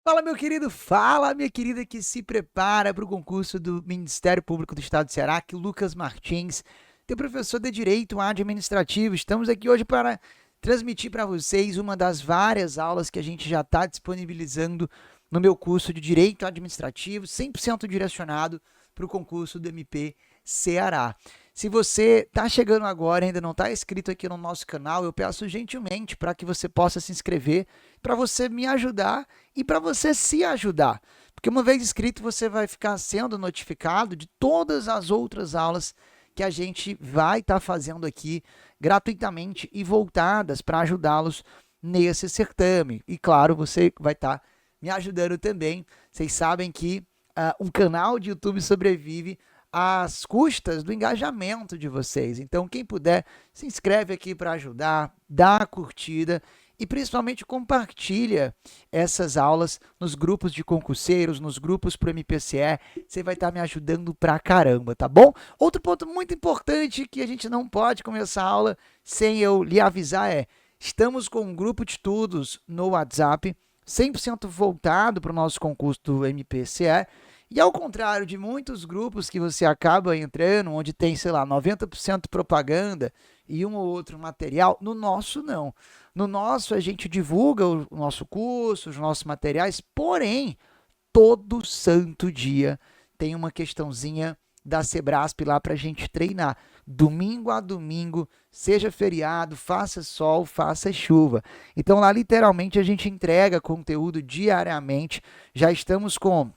Fala, meu querido, fala, minha querida, que se prepara para o concurso do Ministério Público do Estado do Ceará, que Lucas Martins, teu professor de Direito Administrativo. Estamos aqui hoje para transmitir para vocês uma das várias aulas que a gente já está disponibilizando no meu curso de Direito Administrativo, 100% direcionado para o concurso do MP Ceará. Se você está chegando agora e ainda não está inscrito aqui no nosso canal, eu peço gentilmente para que você possa se inscrever, para você me ajudar e para você se ajudar. Porque uma vez inscrito, você vai ficar sendo notificado de todas as outras aulas que a gente vai estar fazendo aqui gratuitamente e voltadas para ajudá-los nesse certame. E claro, você vai estar me ajudando também. Vocês sabem que um canal de YouTube sobrevive às custas do engajamento de vocês. Então, quem puder, se inscreve aqui para ajudar, dá a curtida e principalmente compartilha essas aulas nos grupos de concurseiros, nos grupos para o MPCE. Você vai estar me ajudando pra caramba, tá bom? Outro ponto muito importante que a gente não pode começar a aula sem eu lhe avisar é: estamos com um grupo de estudos no WhatsApp 100% voltado para o nosso concurso do MPCE. E ao contrário de muitos grupos que você acaba entrando, onde tem, sei lá, 90% propaganda e um ou outro material, no nosso não. No nosso a gente divulga o nosso curso, os nossos materiais, porém, todo santo dia tem uma questãozinha da Sebrasp lá para a gente treinar. Domingo a domingo, seja feriado, faça sol, faça chuva. Então lá literalmente a gente entrega conteúdo diariamente. Já estamos com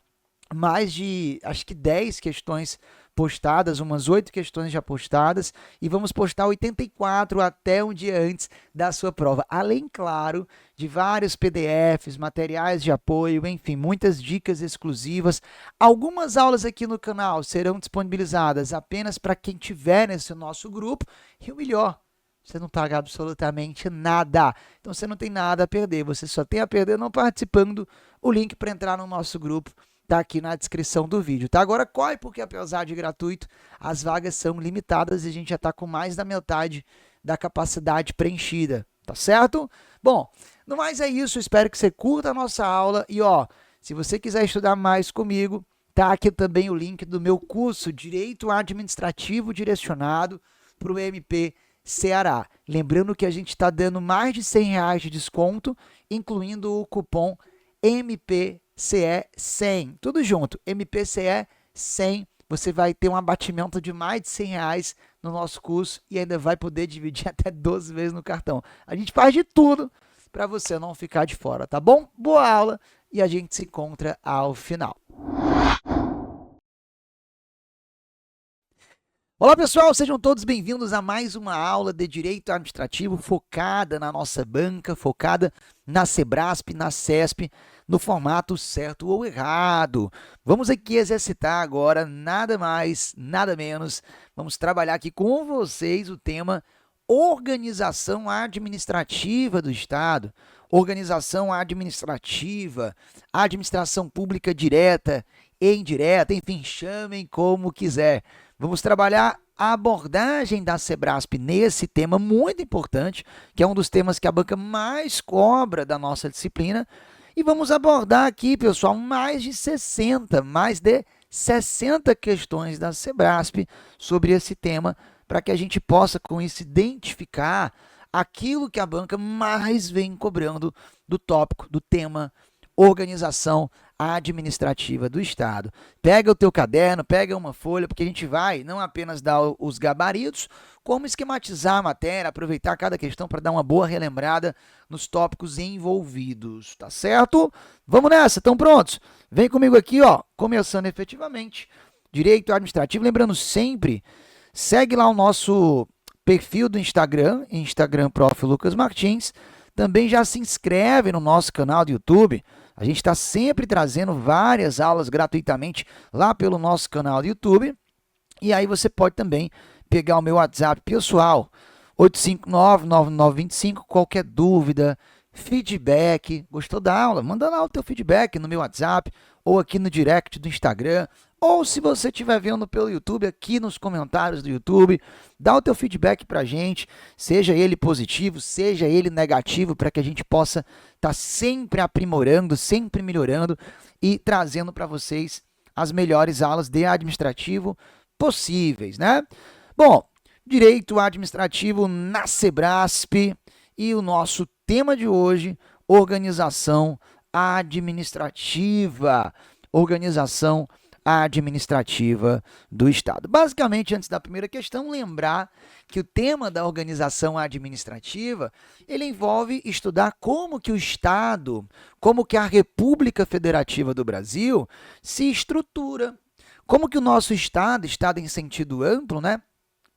mais de, acho que 10 questões postadas, umas 8 questões já postadas, e vamos postar 84 até um dia antes da sua prova. Além, claro, de vários PDFs, materiais de apoio, enfim, muitas dicas exclusivas. Algumas aulas aqui no canal serão disponibilizadas apenas para quem tiver nesse nosso grupo, e o melhor, você não paga absolutamente nada. Então você não tem nada a perder, você só tem a perder não participando. O link para entrar no nosso grupo tá aqui na descrição do vídeo, tá? Agora corre, porque apesar de gratuito, as vagas são limitadas e a gente já está com mais da metade da capacidade preenchida, tá certo? Bom, no mais é isso, espero que você curta a nossa aula e ó, se você quiser estudar mais comigo, tá aqui também o link do meu curso Direito Administrativo Direcionado para o MP Ceará. Lembrando que a gente está dando mais de R$ 100 de desconto, incluindo o cupom MPCE 100, tudo junto, MPCE 100, você vai ter um abatimento de mais de R$ 100 no nosso curso e ainda vai poder dividir até 12 vezes no cartão. A gente faz de tudo para você não ficar de fora, tá bom? Boa aula e a gente se encontra ao final. Olá pessoal, sejam todos bem-vindos a mais uma aula de Direito Administrativo focada na nossa banca, focada na Sebrasp, na CESP, no formato certo ou errado. Vamos aqui exercitar agora nada mais, nada menos. Vamos trabalhar aqui com vocês o tema organização administrativa do Estado, organização administrativa, administração pública direta e indireta, enfim, chamem como quiser. Vamos trabalhar a abordagem da Sebrasp nesse tema muito importante, que é um dos temas que a banca mais cobra da nossa disciplina. E vamos abordar aqui, pessoal, mais de 60 questões da Sebrasp sobre esse tema, para que a gente possa, com isso, identificar aquilo que a banca mais vem cobrando do tópico, do tema organização administrativa do Estado. Pega o teu caderno, pega uma folha, porque a gente vai não apenas dar os gabaritos, como esquematizar a matéria, aproveitar cada questão para dar uma boa relembrada nos tópicos envolvidos, tá certo? Vamos nessa, estão prontos? Vem comigo aqui, ó, começando efetivamente. Direito Administrativo, lembrando sempre, segue lá o nosso perfil do Instagram Prof. Lucas Martins, também já se inscreve no nosso canal do YouTube. A gente está sempre trazendo várias aulas gratuitamente lá pelo nosso canal do YouTube. E aí você pode também pegar o meu WhatsApp pessoal, 859-9925, qualquer dúvida, feedback, gostou da aula? Manda lá o teu feedback no meu WhatsApp ou aqui no direct do Instagram ou se você estiver vendo pelo YouTube, aqui nos comentários do YouTube, dá o teu feedback para a gente, seja ele positivo, seja ele negativo, para que a gente possa estar sempre aprimorando, sempre melhorando e trazendo para vocês as melhores aulas de administrativo possíveis, né? Bom, direito administrativo na Sebrasp e o nosso tema de hoje, organização administrativa. Organização administrativa do Estado. Basicamente, antes da primeira questão, lembrar que o tema da organização administrativa, ele envolve estudar como que o Estado, como que a República Federativa do Brasil se estrutura, como que o nosso Estado em sentido amplo, né?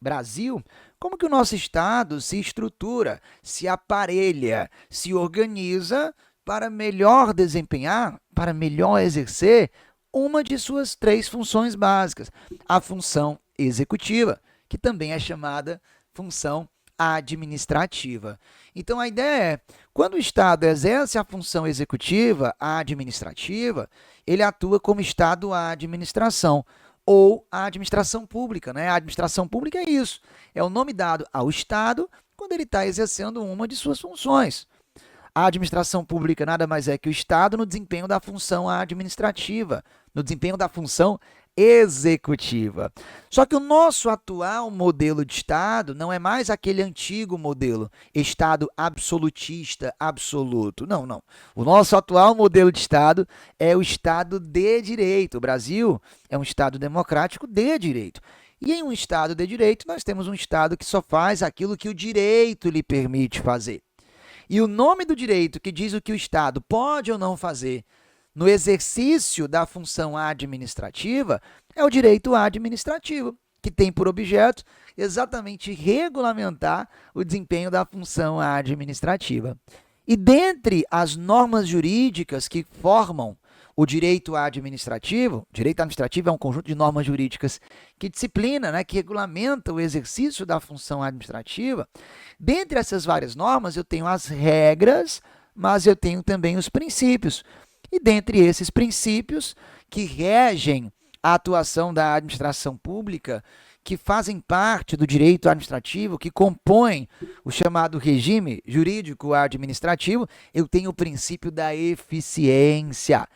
Brasil, como que o nosso Estado se estrutura, se aparelha, se organiza para melhor desempenhar, para melhor exercer uma de suas 3 funções básicas, a função executiva, que também é chamada função administrativa. Então, a ideia é, quando o Estado exerce a função executiva, a administrativa, ele atua como Estado à administração, ou a administração pública, né? A administração pública é isso, é o nome dado ao Estado quando ele está exercendo uma de suas funções. A administração pública nada mais é que o Estado no desempenho da função administrativa, no desempenho da função executiva. Só que o nosso atual modelo de Estado não é mais aquele antigo modelo, Estado absolutista, absoluto. Não, não. O nosso atual modelo de Estado é o Estado de direito. O Brasil é um Estado democrático de direito. E em um Estado de direito, nós temos um Estado que só faz aquilo que o direito lhe permite fazer. E o nome do direito que diz o que o Estado pode ou não fazer no exercício da função administrativa é o direito administrativo, que tem por objeto exatamente regulamentar o desempenho da função administrativa. E dentre as normas jurídicas que formam o direito administrativo é um conjunto de normas jurídicas que disciplina, né, que regulamenta o exercício da função administrativa. Dentre essas várias normas, eu tenho as regras, mas eu tenho também os princípios. E dentre esses princípios que regem a atuação da administração pública, que fazem parte do direito administrativo, que compõem o chamado regime jurídico administrativo, eu tenho o princípio da eficiência.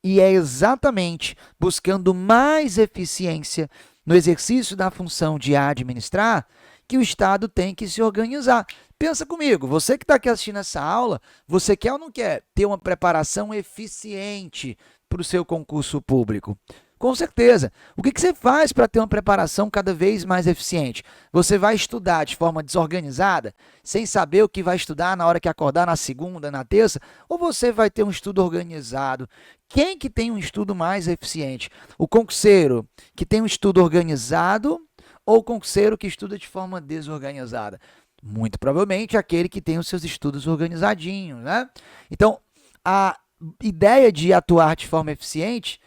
E é exatamente buscando mais eficiência no exercício da função de administrar que o Estado tem que se organizar. Pensa comigo, você que está aqui assistindo essa aula, você quer ou não quer ter uma preparação eficiente para o seu concurso público? Com certeza. O que você faz para ter uma preparação cada vez mais eficiente? Você vai estudar de forma desorganizada, sem saber o que vai estudar na hora que acordar na segunda, na terça? Ou você vai ter um estudo organizado? Quem que tem um estudo mais eficiente? O concurseiro que tem um estudo organizado ou o concurseiro que estuda de forma desorganizada? Muito provavelmente aquele que tem os seus estudos organizadinhos, né? Então, a ideia de atuar de forma eficiente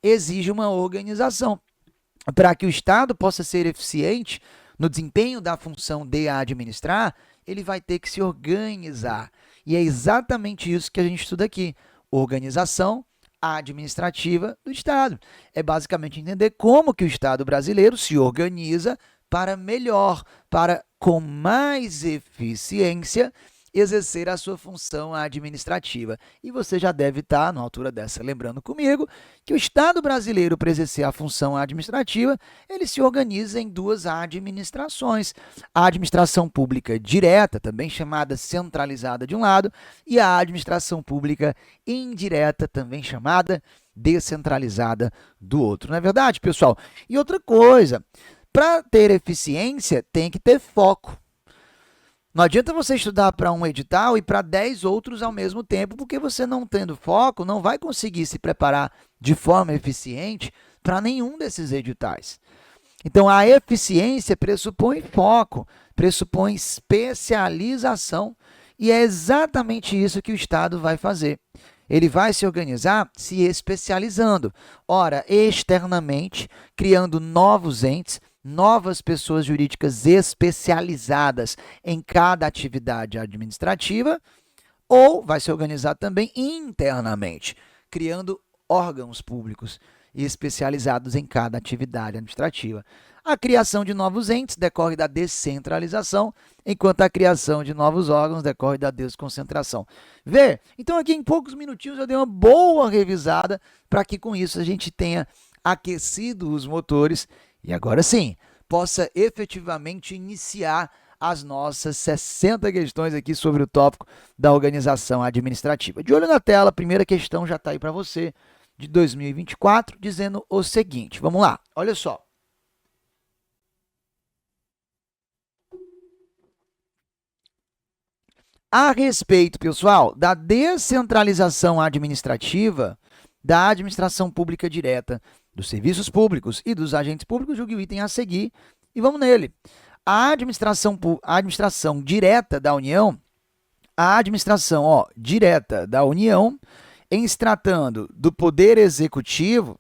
exige uma organização. Para que o Estado possa ser eficiente no desempenho da função de administrar, ele vai ter que se organizar. E é exatamente isso que a gente estuda aqui. Organização administrativa do Estado. É basicamente entender como que o Estado brasileiro se organiza para melhor, para com mais eficiência, exercer a sua função administrativa. E você já deve estar, na altura dessa, lembrando comigo, que o Estado brasileiro, para exercer a função administrativa, ele se organiza em 2 administrações. A administração pública direta, também chamada centralizada de um lado, e a administração pública indireta, também chamada descentralizada do outro. Não é verdade, pessoal? E outra coisa, para ter eficiência, tem que ter foco. Não adianta você estudar para um edital e para 10 outros ao mesmo tempo, porque você não tendo foco, não vai conseguir se preparar de forma eficiente para nenhum desses editais. Então, a eficiência pressupõe foco, pressupõe especialização, e é exatamente isso que o Estado vai fazer. Ele vai se organizar se especializando, ora, externamente, criando novos entes, novas pessoas jurídicas especializadas em cada atividade administrativa, ou vai se organizar também internamente, criando órgãos públicos. especializados em cada atividade administrativa. A criação de novos entes decorre da descentralização, enquanto a criação de novos órgãos decorre da desconcentração. Vê? Então aqui em poucos minutinhos eu dei uma boa revisada para que com isso a gente tenha aquecido os motores e agora sim possa efetivamente iniciar as nossas 60 questões aqui sobre o tópico da organização administrativa. De olho na tela, a primeira questão já está aí para você, de 2024, dizendo o seguinte. Vamos lá, olha só. A respeito, pessoal, da descentralização administrativa, da administração pública direta, dos serviços públicos e dos agentes públicos, julgue o item a seguir e vamos nele. A administração direta da União, direta da União, em se tratando do Poder Executivo,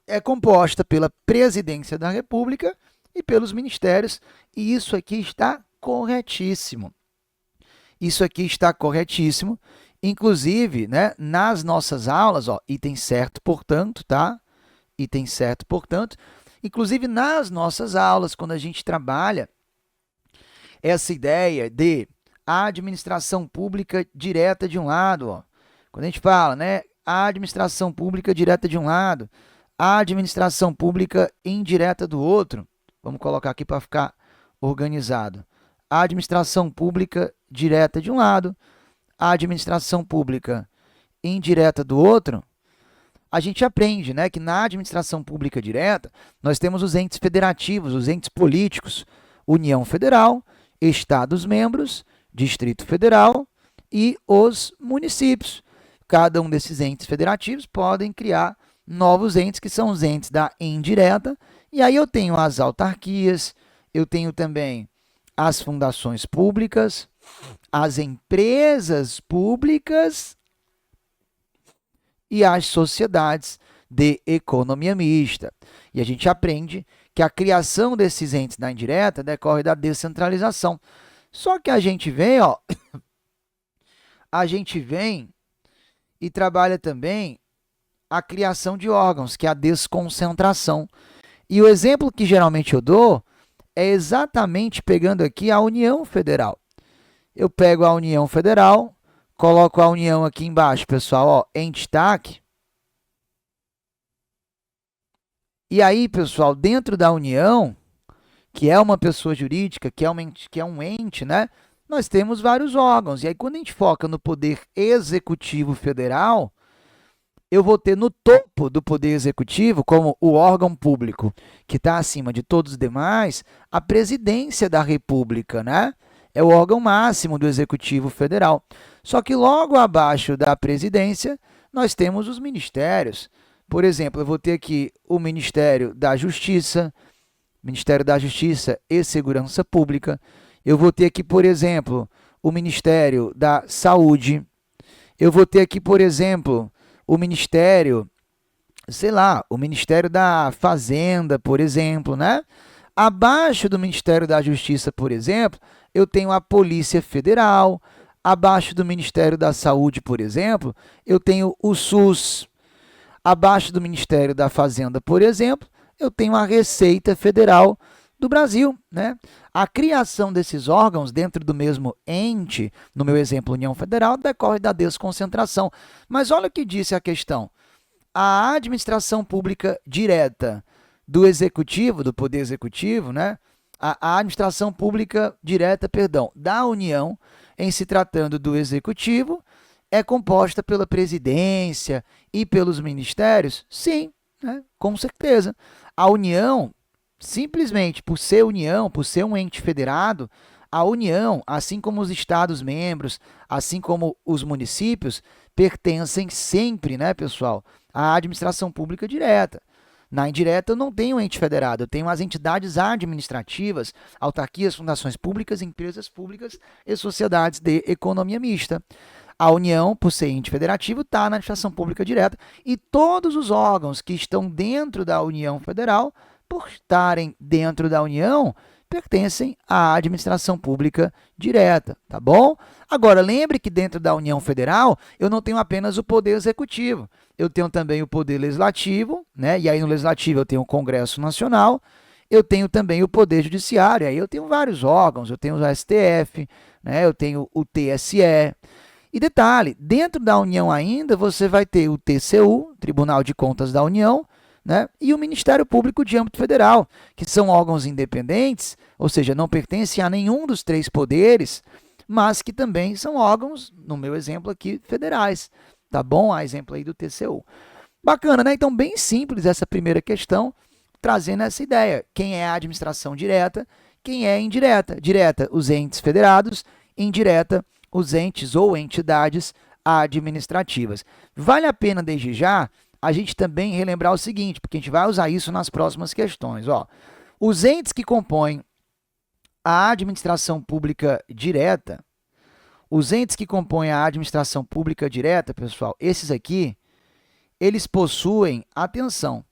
é composta pela Presidência da República e pelos ministérios, e isso aqui está corretíssimo. Isso aqui está corretíssimo. Inclusive, né, nas nossas aulas, item certo, portanto, tá? Item certo, portanto. Inclusive, nas nossas aulas, quando a gente trabalha essa ideia de administração pública direta de um lado, quando a gente fala, né, a administração pública direta de um lado, a administração pública indireta do outro, vamos colocar aqui para ficar organizado. A administração pública direta de um lado, a administração pública indireta do outro, a gente aprende, né, que na administração pública direta nós temos os entes federativos, os entes políticos, União Federal, Estados-membros, Distrito Federal e os municípios. Cada um desses entes federativos podem criar novos entes, que são os entes da indireta, e aí eu tenho as autarquias, eu tenho também as fundações públicas, as empresas públicas e as sociedades de economia mista. E a gente aprende que a criação desses entes da indireta decorre da descentralização. Só que a gente vem, e trabalha também a criação de órgãos, que é a desconcentração. E o exemplo que geralmente eu dou é exatamente pegando aqui a União Federal. Eu pego a União Federal, coloco a União aqui embaixo, pessoal, em destaque. E aí, pessoal, dentro da União, que é uma pessoa jurídica, que é um ente, né? Nós temos vários órgãos. E aí, quando a gente foca no Poder Executivo Federal, eu vou ter no topo do Poder Executivo, como o órgão público que está acima de todos os demais, a Presidência da República, né? É o órgão máximo do Executivo Federal. Só que logo abaixo da Presidência, nós temos os ministérios. Por exemplo, eu vou ter aqui o Ministério da Justiça e Segurança Pública. Eu vou ter aqui, por exemplo, o Ministério da Saúde. Eu vou ter aqui, por exemplo, o Ministério, o Ministério da Fazenda, por exemplo, né? Abaixo do Ministério da Justiça, por exemplo, eu tenho a Polícia Federal. Abaixo do Ministério da Saúde, por exemplo, eu tenho o SUS. Abaixo do Ministério da Fazenda, por exemplo, eu tenho a Receita Federal do Brasil, né? A criação desses órgãos dentro do mesmo ente, no meu exemplo, União Federal, decorre da desconcentração. Mas olha o que disse a questão. A administração pública direta do Executivo, do Poder Executivo, né? A administração pública direta, da União, em se tratando do Executivo, é composta pela Presidência e pelos ministérios? Sim, né? Com certeza. A União, simplesmente por ser União, por ser um ente federado, a União, assim como os Estados-membros, assim como os municípios, pertencem sempre, né, pessoal, à administração pública direta. Na indireta, eu não tenho um ente federado, eu tenho as entidades administrativas, autarquias, fundações públicas, empresas públicas e sociedades de economia mista. A União, por ser ente federativo, está na administração pública direta e todos os órgãos que estão dentro da União Federal, por estarem dentro da União, pertencem à administração pública direta, tá bom? Agora, lembre que dentro da União Federal, eu não tenho apenas o poder executivo, eu tenho também o poder legislativo, né? E aí no legislativo eu tenho o Congresso Nacional, eu tenho também o poder judiciário, aí eu tenho vários órgãos, eu tenho o STF, né? Eu tenho o TSE. E detalhe, dentro da União ainda você vai ter o TCU, Tribunal de Contas da União, né? E o Ministério Público de âmbito federal, que são órgãos independentes, ou seja, não pertencem a nenhum dos três poderes, mas que também são órgãos, no meu exemplo aqui, federais, tá bom? A exemplo aí do TCU. Bacana, né? Então, bem simples essa primeira questão, trazendo essa ideia. Quem é a administração direta, quem é indireta? Direta, os entes federados, indireta, os entes ou entidades administrativas. Vale a pena, desde já, a gente também relembrar o seguinte, porque a gente vai usar isso nas próximas questões. Ó. Os entes que compõem a administração pública direta, pessoal, esses aqui, eles possuem, atenção,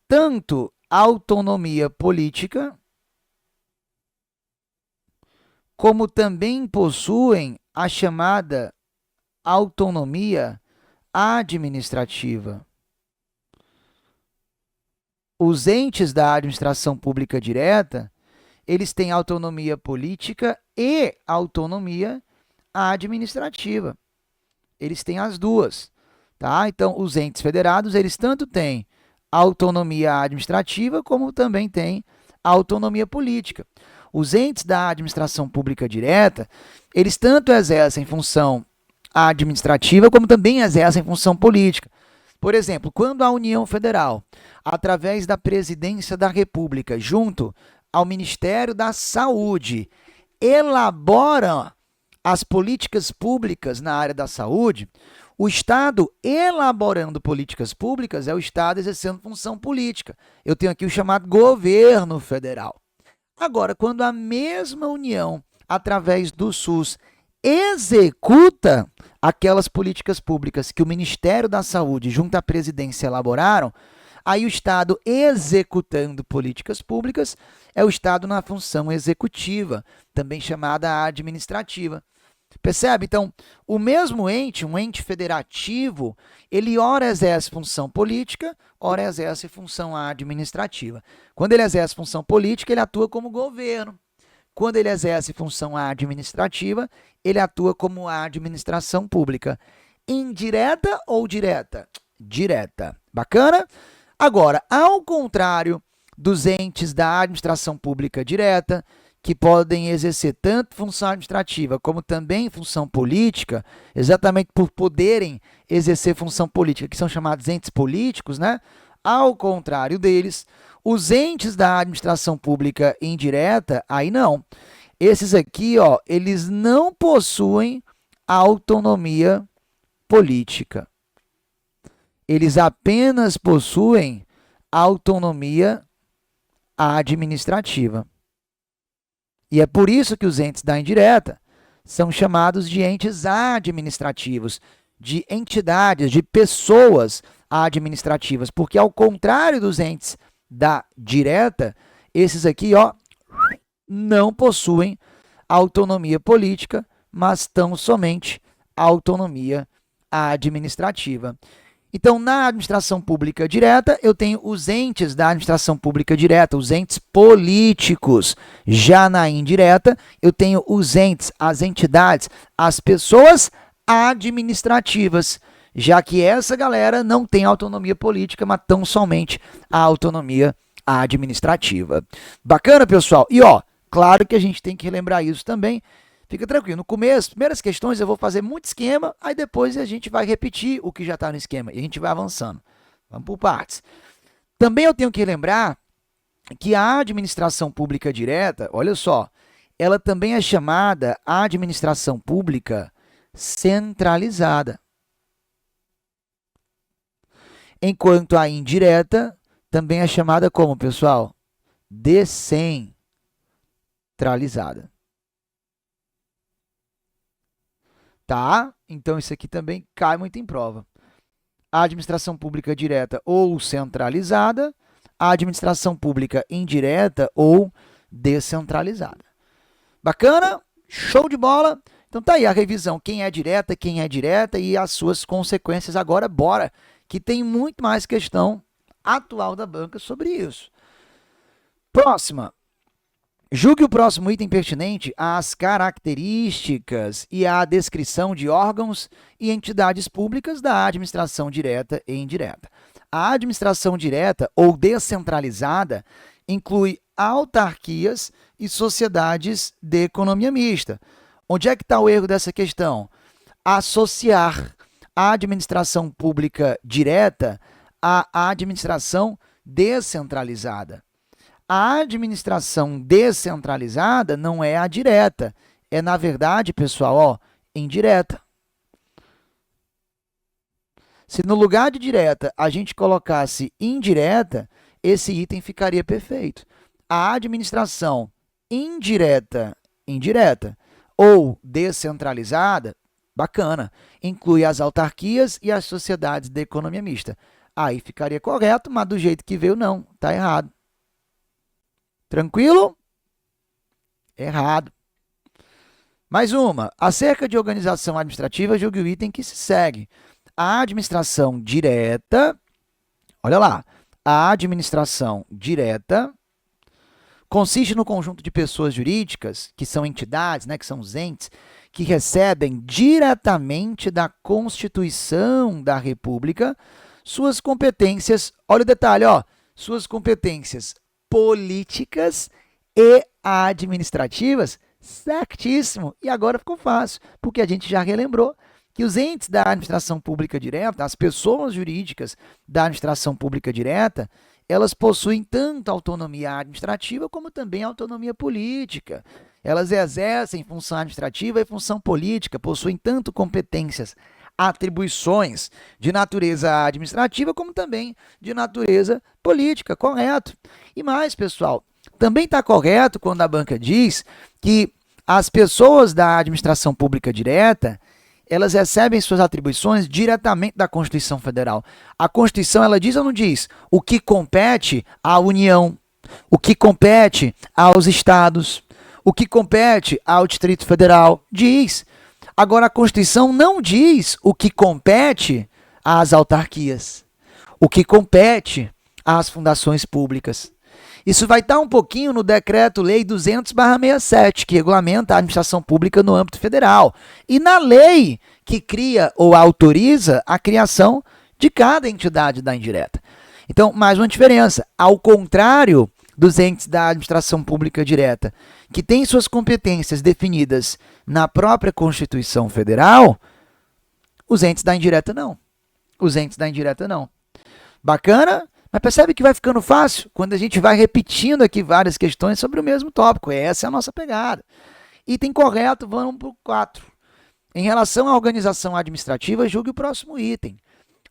tanto autonomia política, como também possuem a chamada autonomia administrativa. Os entes da administração pública direta, eles têm autonomia política e autonomia administrativa. Eles têm as duas, tá? Então, os entes federados, eles tanto têm autonomia administrativa, como também têm autonomia política. Os entes da administração pública direta, eles tanto exercem função administrativa, como também exercem função política. Por exemplo, quando a União Federal, através da Presidência da República, junto ao Ministério da Saúde, elabora as políticas públicas na área da saúde, o Estado elaborando políticas públicas é o Estado exercendo função política. Eu tenho aqui o chamado governo federal. Agora, quando a mesma União, através do SUS, executa aquelas políticas públicas que o Ministério da Saúde, junto à presidência, elaboraram, aí o Estado executando políticas públicas é o Estado na função executiva, também chamada administrativa. Percebe? Então, o mesmo ente, um ente federativo, ele ora exerce função política, ora exerce função administrativa. Quando ele exerce função política, ele atua como governo. Quando ele exerce função administrativa, ele atua como a administração pública. Indireta ou direta? Direta. Bacana? Agora, ao contrário dos entes da administração pública direta, que podem exercer tanto função administrativa como também função política, exatamente por poderem exercer função política, que são chamados entes políticos, né? Ao contrário deles, os entes da administração pública indireta, aí não. Esses aqui, ó, eles não possuem autonomia política. Eles apenas possuem autonomia administrativa. E é por isso que os entes da indireta são chamados de entes administrativos, de entidades, de pessoas administrativas, porque ao contrário dos entes da direta, esses aqui, ó, não possuem autonomia política, mas tão somente autonomia administrativa. Então, na administração pública direta, eu tenho os entes da administração pública direta, os entes políticos. Já na indireta, eu tenho os entes, as entidades, as pessoas administrativas, já que essa galera não tem autonomia política, mas tão somente a autonomia administrativa. Bacana, pessoal? E, ó, claro que a gente tem que relembrar isso também. Fica tranquilo, no começo, primeiras questões eu vou fazer muito esquema, aí depois a gente vai repetir o que já está no esquema e a gente vai avançando. Vamos por partes. Também eu tenho que lembrar que a administração pública direta, olha só, ela também é chamada administração pública centralizada. Enquanto a indireta também é chamada como, pessoal? Descentralizada. Tá? Então, isso aqui também cai muito em prova. A administração pública direta ou centralizada, a administração pública indireta ou descentralizada. Bacana? Show de bola? Então tá aí a revisão, quem é direta e as suas consequências. Agora bora, que tem muito mais questão atual da banca sobre isso. Próxima. Julgue o próximo item pertinente às características e à descrição de órgãos e entidades públicas da administração direta e indireta. A administração direta ou descentralizada inclui autarquias e sociedades de economia mista. Onde é que está o erro dessa questão? Associar a administração pública direta à administração descentralizada. A administração descentralizada não é a direta, é, na verdade, pessoal, ó, indireta. Se no lugar de direta a gente colocasse indireta, esse item ficaria perfeito. A administração indireta ou descentralizada, bacana, inclui as autarquias e as sociedades de economia mista. Aí ficaria correto, mas do jeito que veio, não, está errado. Tranquilo? Errado. Mais uma. Acerca de organização administrativa, julgue o item que se segue. A administração direta, olha lá, a administração direta consiste no conjunto de pessoas jurídicas, que são entidades, né, que são os entes, que recebem diretamente da Constituição da República suas competências, olha o detalhe, ó, suas competências políticas e administrativas, certíssimo. E agora ficou fácil, porque a gente já relembrou que os entes da administração pública direta, as pessoas jurídicas da administração pública direta, elas possuem tanto autonomia administrativa como também autonomia política. Elas exercem função administrativa e função política, possuem tanto competências, atribuições de natureza administrativa como também de natureza política, correto. E mais, pessoal, também está correto quando a banca diz que as pessoas da administração pública direta, elas recebem suas atribuições diretamente da Constituição Federal. A Constituição, ela diz ou não diz o que compete à União, o que compete aos estados, o que compete ao Distrito Federal? Diz. Agora, a Constituição não diz o que compete às autarquias, o que compete às fundações públicas. Isso vai estar um pouquinho no Decreto-Lei 200/67, que regulamenta a administração pública no âmbito federal, e na lei que cria ou autoriza a criação de cada entidade da indireta. Então, mais uma diferença. Ao contrário dos entes da administração pública direta, que têm suas competências definidas na própria Constituição Federal, os entes da indireta não. Os entes da indireta não. Bacana? Mas percebe que vai ficando fácil quando a gente vai repetindo aqui várias questões sobre o mesmo tópico. Essa é a nossa pegada. Item correto, vamos para o 4. Em relação à organização administrativa, julgue o próximo item.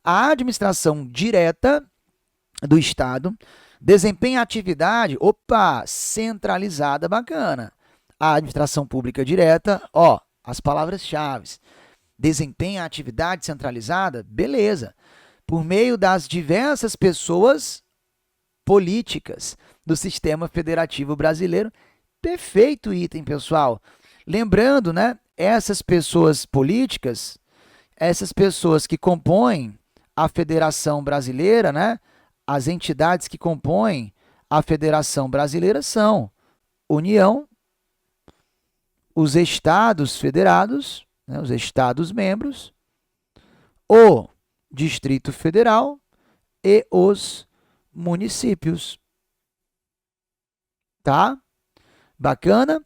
A administração direta do Estado desempenha atividade, centralizada, bacana. A administração pública direta, ó, as palavras-chave. Desempenha atividade centralizada, beleza. Por meio das diversas pessoas políticas do sistema federativo brasileiro. Perfeito item, pessoal. Lembrando, né, essas pessoas políticas, essas pessoas que compõem a Federação Brasileira, né, as entidades que compõem a Federação Brasileira são União, os Estados Federados, né, os Estados-membros, o Distrito Federal e os municípios. Tá? Bacana?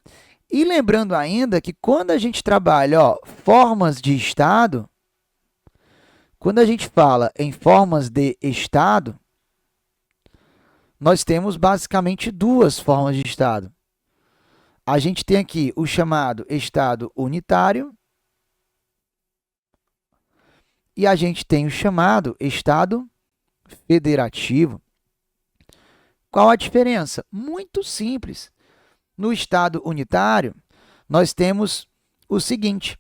E lembrando ainda que quando a gente trabalha, ó, formas de Estado, quando a gente fala em formas de Estado, nós temos basicamente duas formas de Estado. A gente tem aqui o chamado Estado unitário e a gente tem o chamado Estado federativo. Qual a diferença? Muito simples. No Estado unitário, nós temos o seguinte.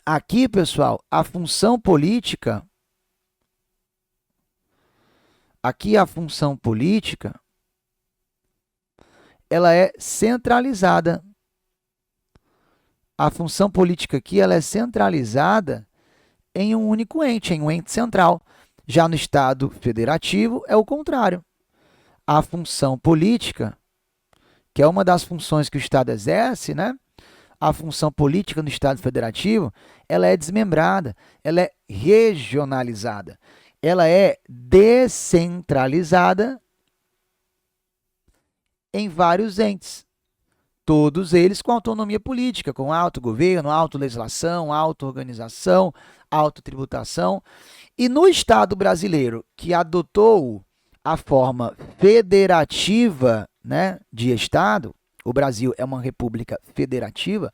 Aqui, pessoal, a função política, ela é centralizada. A função política aqui ela é centralizada em um único ente, em um ente central. Já no Estado federativo é o contrário. A função política, que é uma das funções que o Estado exerce, né? A função política no Estado federativo, ela é desmembrada, ela é regionalizada, ela é descentralizada em vários entes. Todos eles com autonomia política, com autogoverno, autolegislação, auto-organização, autotributação. E no Estado brasileiro, que adotou a forma federativa, né, de Estado, o Brasil é uma república federativa,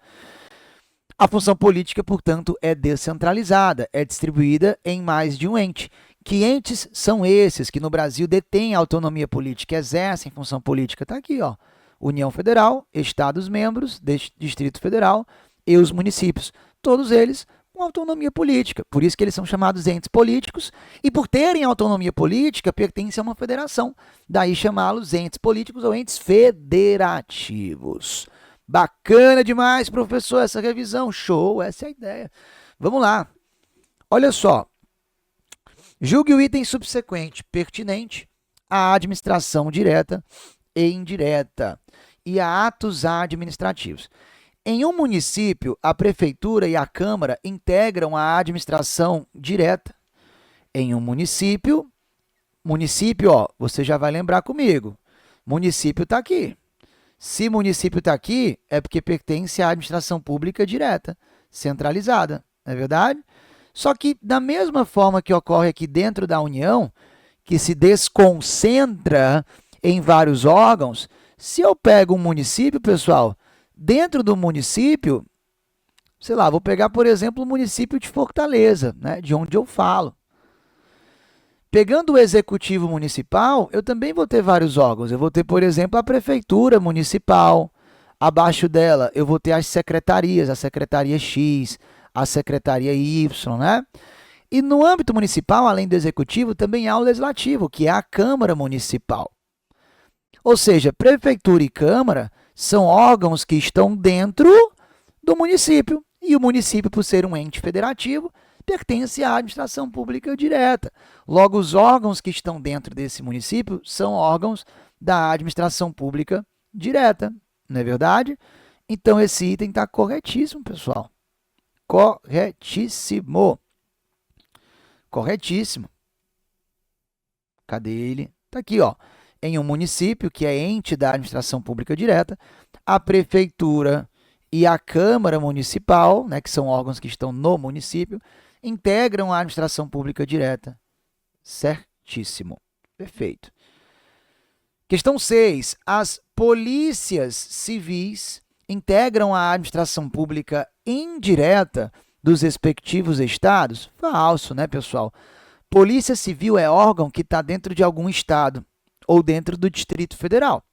a função política, portanto, é descentralizada, é distribuída em mais de um ente. Que entes são esses que no Brasil detêm autonomia política, exercem função política? Está aqui, ó. União Federal, Estados-membros, Distrito Federal e os municípios. Todos eles com autonomia política. Por isso que eles são chamados entes políticos e por terem autonomia política, pertencem a uma federação. Daí chamá-los entes políticos ou entes federativos. Bacana demais, professor, essa revisão. Show, essa é a ideia. Vamos lá. Olha só. Julgue o item subsequente pertinente à administração direta e indireta e a atos administrativos. Em um município, a prefeitura e a Câmara integram a administração direta. Em um município, ó, você já vai lembrar comigo, município está aqui. Se município está aqui, é porque pertence à administração pública direta, centralizada, não é verdade? Só que, da mesma forma que ocorre aqui dentro da União, que se desconcentra em vários órgãos, se eu pego um município, pessoal, dentro do município, sei lá, vou pegar, por exemplo, o município de Fortaleza, né, de onde eu falo. Pegando o executivo municipal, eu também vou ter vários órgãos. Eu vou ter, por exemplo, a prefeitura municipal. Abaixo dela, eu vou ter as secretarias, a secretaria X, a secretaria Y, né? E no âmbito municipal, além do executivo, também há o legislativo, que é a Câmara Municipal. Ou seja, prefeitura e Câmara são órgãos que estão dentro do município. E o município, por ser um ente federativo, pertence à administração pública direta. Logo, os órgãos que estão dentro desse município são órgãos da administração pública direta. Não é verdade? Então, esse item está corretíssimo, pessoal. Corretíssimo. Corretíssimo. Cadê ele? Está aqui, ó. Em um município, que é ente da administração pública direta, a prefeitura e a Câmara Municipal, né, que são órgãos que estão no município, integram a administração pública direta. Certíssimo. Perfeito. Questão 6. As polícias civis integram a administração pública indireta dos respectivos estados? Falso, né, pessoal? Polícia Civil é órgão que está dentro de algum estado ou dentro do Distrito Federal.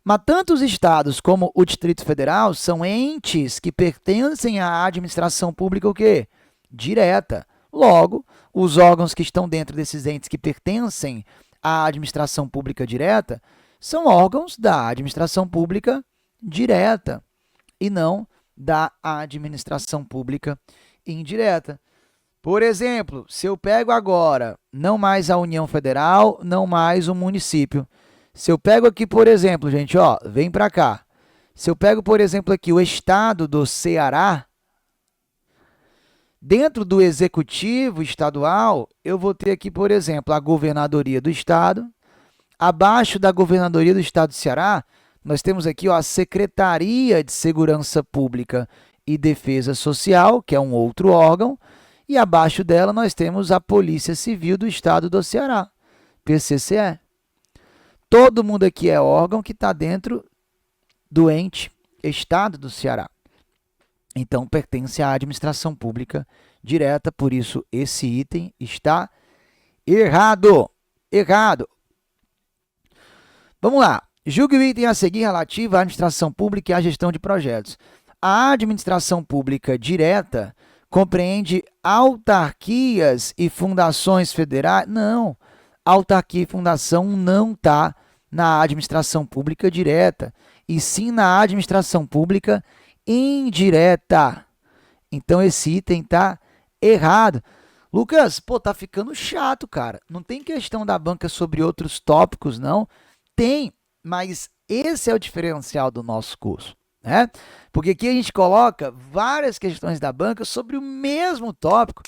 Mas tanto os estados como o Distrito Federal são entes que pertencem à administração pública o quê? Direta. Logo, os órgãos que estão dentro desses entes que pertencem à administração pública direta são órgãos da administração pública direta e não da administração pública indireta. Por exemplo, se eu pego agora não mais a União Federal, não mais o município. Se eu pego aqui, por exemplo, gente, ó, vem para cá. Se eu pego, por exemplo, aqui o estado do Ceará, dentro do executivo estadual, eu vou ter aqui, por exemplo, a governadoria do estado. Abaixo da governadoria do estado do Ceará, nós temos aqui, ó, a Secretaria de Segurança Pública e Defesa Social, que é um outro órgão. E abaixo dela nós temos a Polícia Civil do Estado do Ceará, PCCE. Todo mundo aqui é órgão que está dentro do ente Estado do Ceará. Então, pertence à administração pública direta, por isso esse item está errado. Errado. Vamos lá. Julgue o item a seguir relativo à administração pública e à gestão de projetos. A administração pública direta compreende autarquias e fundações federais? Não, autarquia e fundação não está na administração pública direta, e sim na administração pública indireta. Então, esse item está errado. Lucas, pô, tá ficando chato, cara. Não tem questão da banca sobre outros tópicos, não? Tem, mas esse é o diferencial do nosso curso, né? Porque aqui a gente coloca várias questões da banca sobre o mesmo tópico,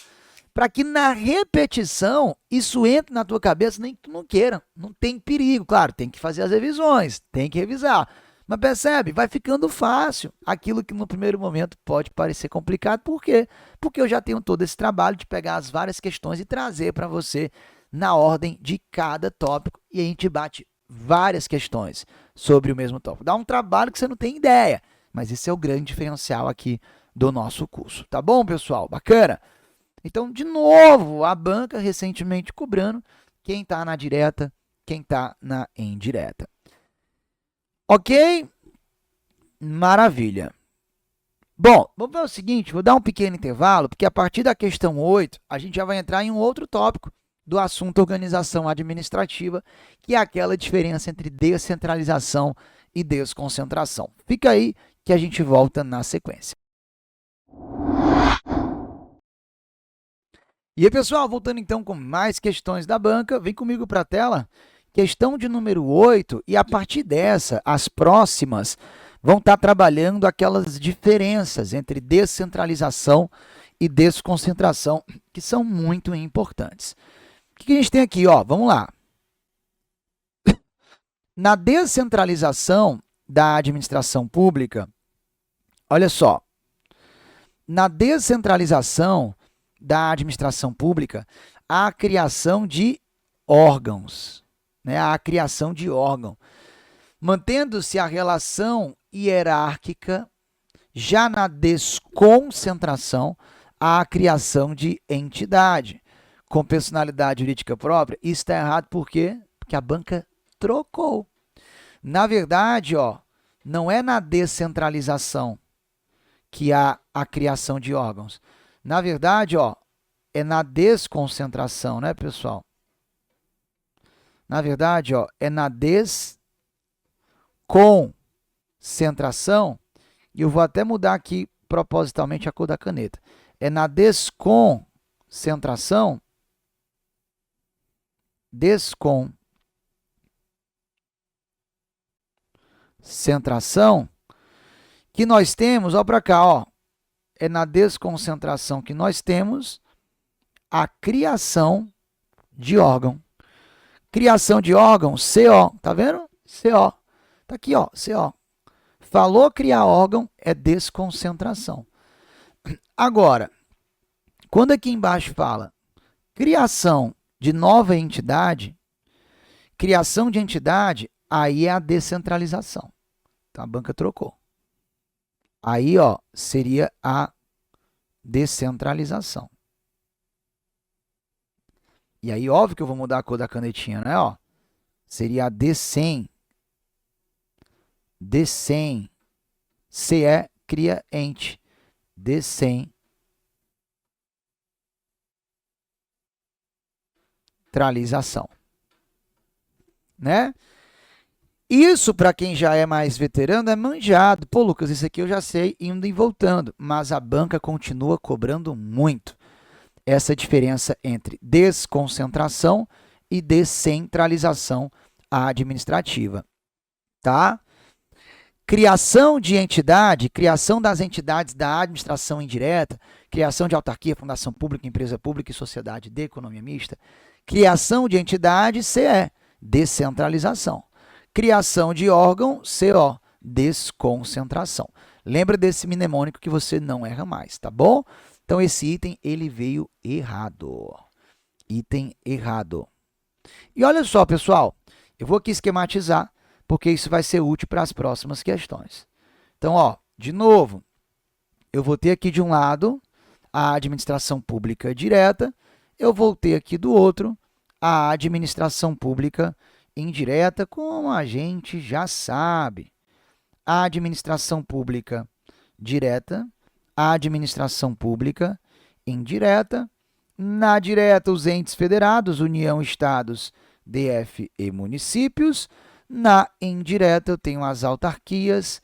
para que na repetição isso entre na tua cabeça, nem que tu não queira. Não tem perigo. Claro, tem que fazer as revisões, tem que revisar. Mas percebe, vai ficando fácil aquilo que no primeiro momento pode parecer complicado. Por quê? Porque eu já tenho todo esse trabalho de pegar as várias questões e trazer para você na ordem de cada tópico, e a gente bate várias questões sobre o mesmo tópico. Dá um trabalho que você não tem ideia, mas esse é o grande diferencial aqui do nosso curso. Tá bom, pessoal? Bacana? Então, de novo, a banca recentemente cobrando quem está na direta, quem está na indireta. Ok? Maravilha. Bom, vamos ver o seguinte, vou dar um pequeno intervalo, porque a partir da questão 8, a gente já vai entrar em um outro tópico do assunto organização administrativa, que é aquela diferença entre descentralização e desconcentração. Fica aí que a gente volta na sequência. E aí, pessoal, voltando então com mais questões da banca, vem comigo para a tela. Questão de número 8, e a partir dessa, as próximas vão estar trabalhando aquelas diferenças entre descentralização e desconcentração, que são muito importantes. O que a gente tem aqui? Ó, vamos lá. Na descentralização da administração pública, olha só, na descentralização da administração pública, há a criação de órgãos, né? A criação de órgão, mantendo-se a relação hierárquica. Já na desconcentração, há a criação de entidade com personalidade jurídica própria. Isso está errado por quê? Porque a banca trocou. Na verdade, ó, não é na descentralização que há a criação de órgãos. Na verdade, ó, é na desconcentração, né, pessoal? Na verdade, ó, é na desconcentração, e eu vou até mudar aqui propositalmente a cor da caneta. É na desconcentração, que nós temos, ó, para cá, ó, é na desconcentração que nós temos a criação de órgão. Criação de órgão, CO, tá vendo? CO. Tá aqui, ó, CO. Falou criar órgão, é desconcentração. Agora, quando aqui embaixo fala criação de nova entidade, criação de entidade, aí é a descentralização. Então, a banca trocou. Aí, ó, seria a descentralização. E aí, óbvio que eu vou mudar a cor da canetinha, né? Ó, seria a D100. D100. CE cria ente. Descentralização. Né? Isso, para quem já é mais veterano, é manjado. Pô, Lucas, isso aqui eu já sei indo e voltando. Mas a banca continua cobrando muito essa diferença entre desconcentração e descentralização administrativa, tá? Criação de entidade, criação das entidades da administração indireta, criação de autarquia, fundação pública, empresa pública e sociedade de economia mista, criação de entidade, CE, descentralização. Criação de órgão, CO, desconcentração. Lembra desse mnemônico que você não erra mais, tá bom? Então, esse item, ele veio errado. Item errado. E olha só, pessoal, eu vou aqui esquematizar, porque isso vai ser útil para as próximas questões. Então, ó, de novo, eu vou ter aqui de um lado a administração pública direta, eu vou ter aqui do outro a administração pública indireta, como a gente já sabe. A administração pública direta, a administração pública indireta, na direta os entes federados, União, Estados, DF e municípios, Na indireta, eu tenho as autarquias,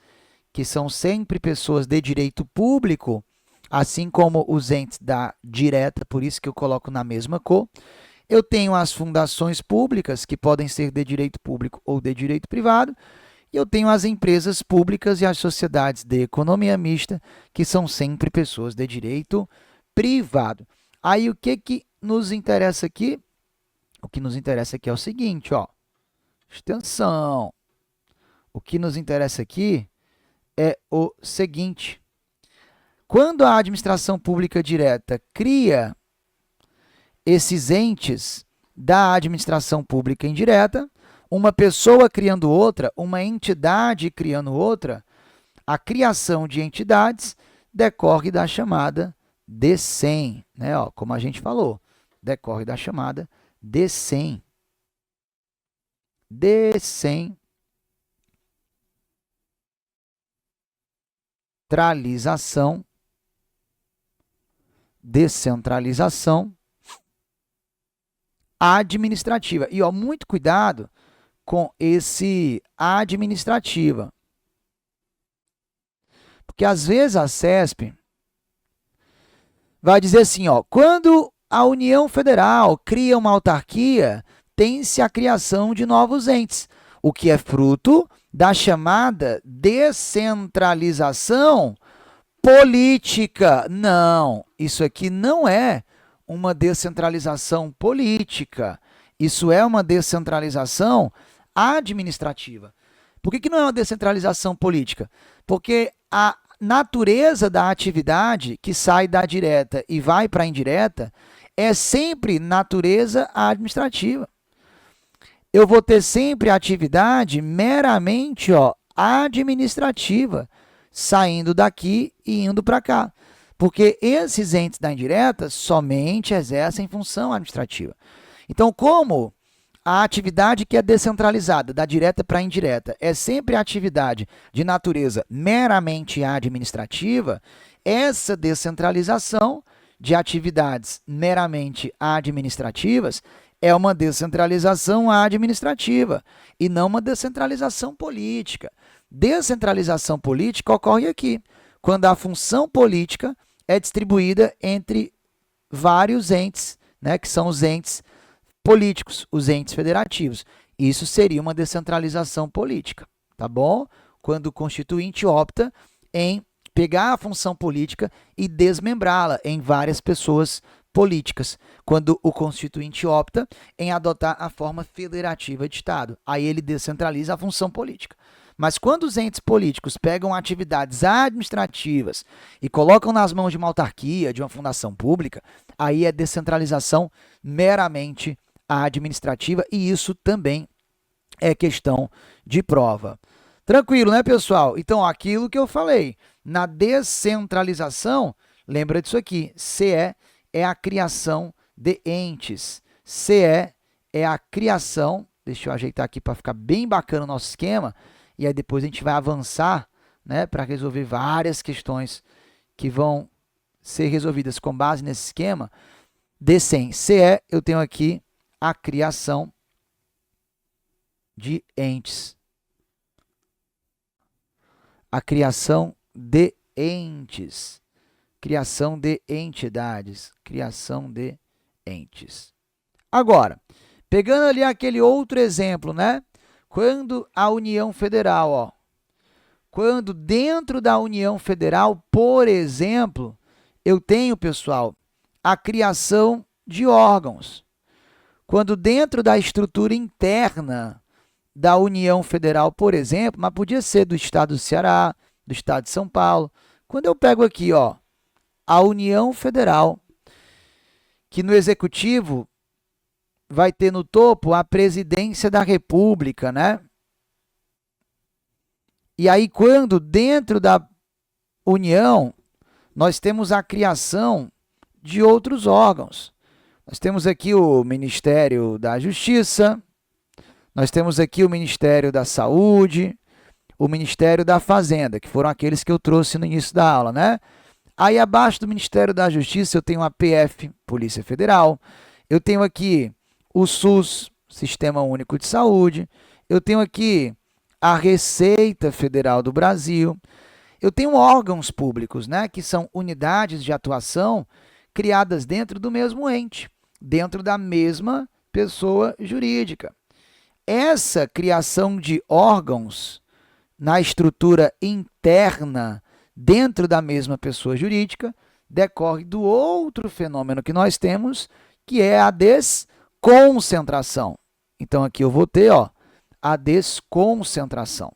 que são sempre pessoas de direito público, assim como os entes da direta, por isso que eu coloco na mesma cor. Eu tenho as fundações públicas, que podem ser de direito público ou de direito privado, e eu tenho as empresas públicas e as sociedades de economia mista, que são sempre pessoas de direito privado. Aí, o que nos interessa aqui? O que nos interessa aqui é o seguinte, ó. Atenção. O que nos interessa aqui é o seguinte. Quando a administração pública direta cria esses entes da administração pública indireta, uma pessoa criando outra, uma entidade criando outra, a criação de entidades decorre da chamada DECEM, né? Ó, como a gente falou, decorre da chamada DECEM. Descentralização administrativa. E ó, muito cuidado com esse administrativa. Porque às vezes a CESP vai dizer assim, ó, quando a União Federal cria uma autarquia, tem-se a criação de novos entes, o que é fruto da chamada descentralização política. Não, isso aqui não é uma descentralização política, isso é uma descentralização administrativa. Por que não é uma descentralização política? Porque a natureza da atividade que sai da direta e vai para a indireta é sempre natureza administrativa. Eu vou ter sempre atividade meramente administrativa, saindo daqui e indo para cá. Porque esses entes da indireta somente exercem função administrativa. Então, como a atividade que é descentralizada, da direta para a indireta, é sempre a atividade de natureza meramente administrativa, essa descentralização de atividades meramente administrativas é uma descentralização administrativa e não uma descentralização política. Descentralização política ocorre aqui, quando a função política é distribuída entre vários entes, né, que são os entes políticos, os entes federativos. Isso seria uma descentralização política, tá bom? Quando o constituinte opta em pegar a função política e desmembrá-la em várias pessoas políticas, quando o constituinte opta em adotar a forma federativa de Estado. Aí ele descentraliza a função política. Mas quando os entes políticos pegam atividades administrativas e colocam nas mãos de uma autarquia, de uma fundação pública, aí é descentralização meramente administrativa e isso também é questão de prova. Tranquilo, né, pessoal? Então, aquilo que eu falei, na descentralização, lembra disso aqui, CE é a criação de entes. CE é a criação, deixa eu ajeitar aqui para ficar bem bacana o nosso esquema, e aí depois a gente vai avançar, né, para resolver várias questões que vão ser resolvidas com base nesse esquema. DECEM, CE, eu tenho aqui a criação de entes. A criação de entes. Criação de entidades. Criação de entes. Agora, pegando ali aquele outro exemplo, né? Quando a União Federal, quando dentro da União Federal, por exemplo, eu tenho, pessoal, a criação de órgãos. Quando dentro da estrutura interna da União Federal, por exemplo, mas podia ser do Estado do Ceará, do Estado de São Paulo. Quando eu pego aqui, a União Federal, que no Executivo vai ter no topo a Presidência da República, né? E aí, quando dentro da União, nós temos a criação de outros órgãos. Nós temos aqui o Ministério da Justiça, nós temos aqui o Ministério da Saúde, o Ministério da Fazenda, que foram aqueles que eu trouxe no início da aula, né? Aí, abaixo do Ministério da Justiça, eu tenho a PF, Polícia Federal, eu tenho aqui o SUS, Sistema Único de Saúde, eu tenho aqui a Receita Federal do Brasil, eu tenho órgãos públicos, né, que são unidades de atuação criadas dentro do mesmo ente, dentro da mesma pessoa jurídica. Essa criação de órgãos na estrutura interna dentro da mesma pessoa jurídica decorre do outro fenômeno que nós temos, que é a desconcentração. Então, aqui eu vou ter, ó, a desconcentração.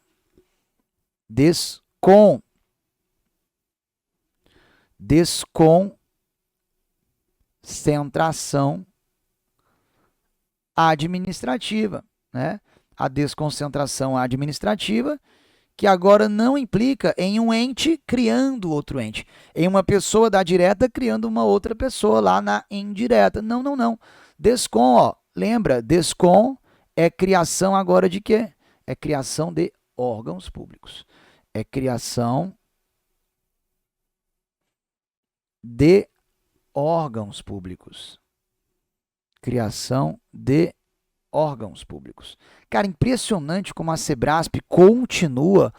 Desconcentração administrativa, né? A desconcentração administrativa, que agora não implica em um ente criando outro ente, em uma pessoa da direta criando uma outra pessoa lá na indireta. Não, não, não. Descom, ó, lembra, descom é criação agora de quê? É criação de órgãos públicos. É criação de órgãos públicos. Criação de órgãos públicos. Cara, impressionante como a Sebrasp continua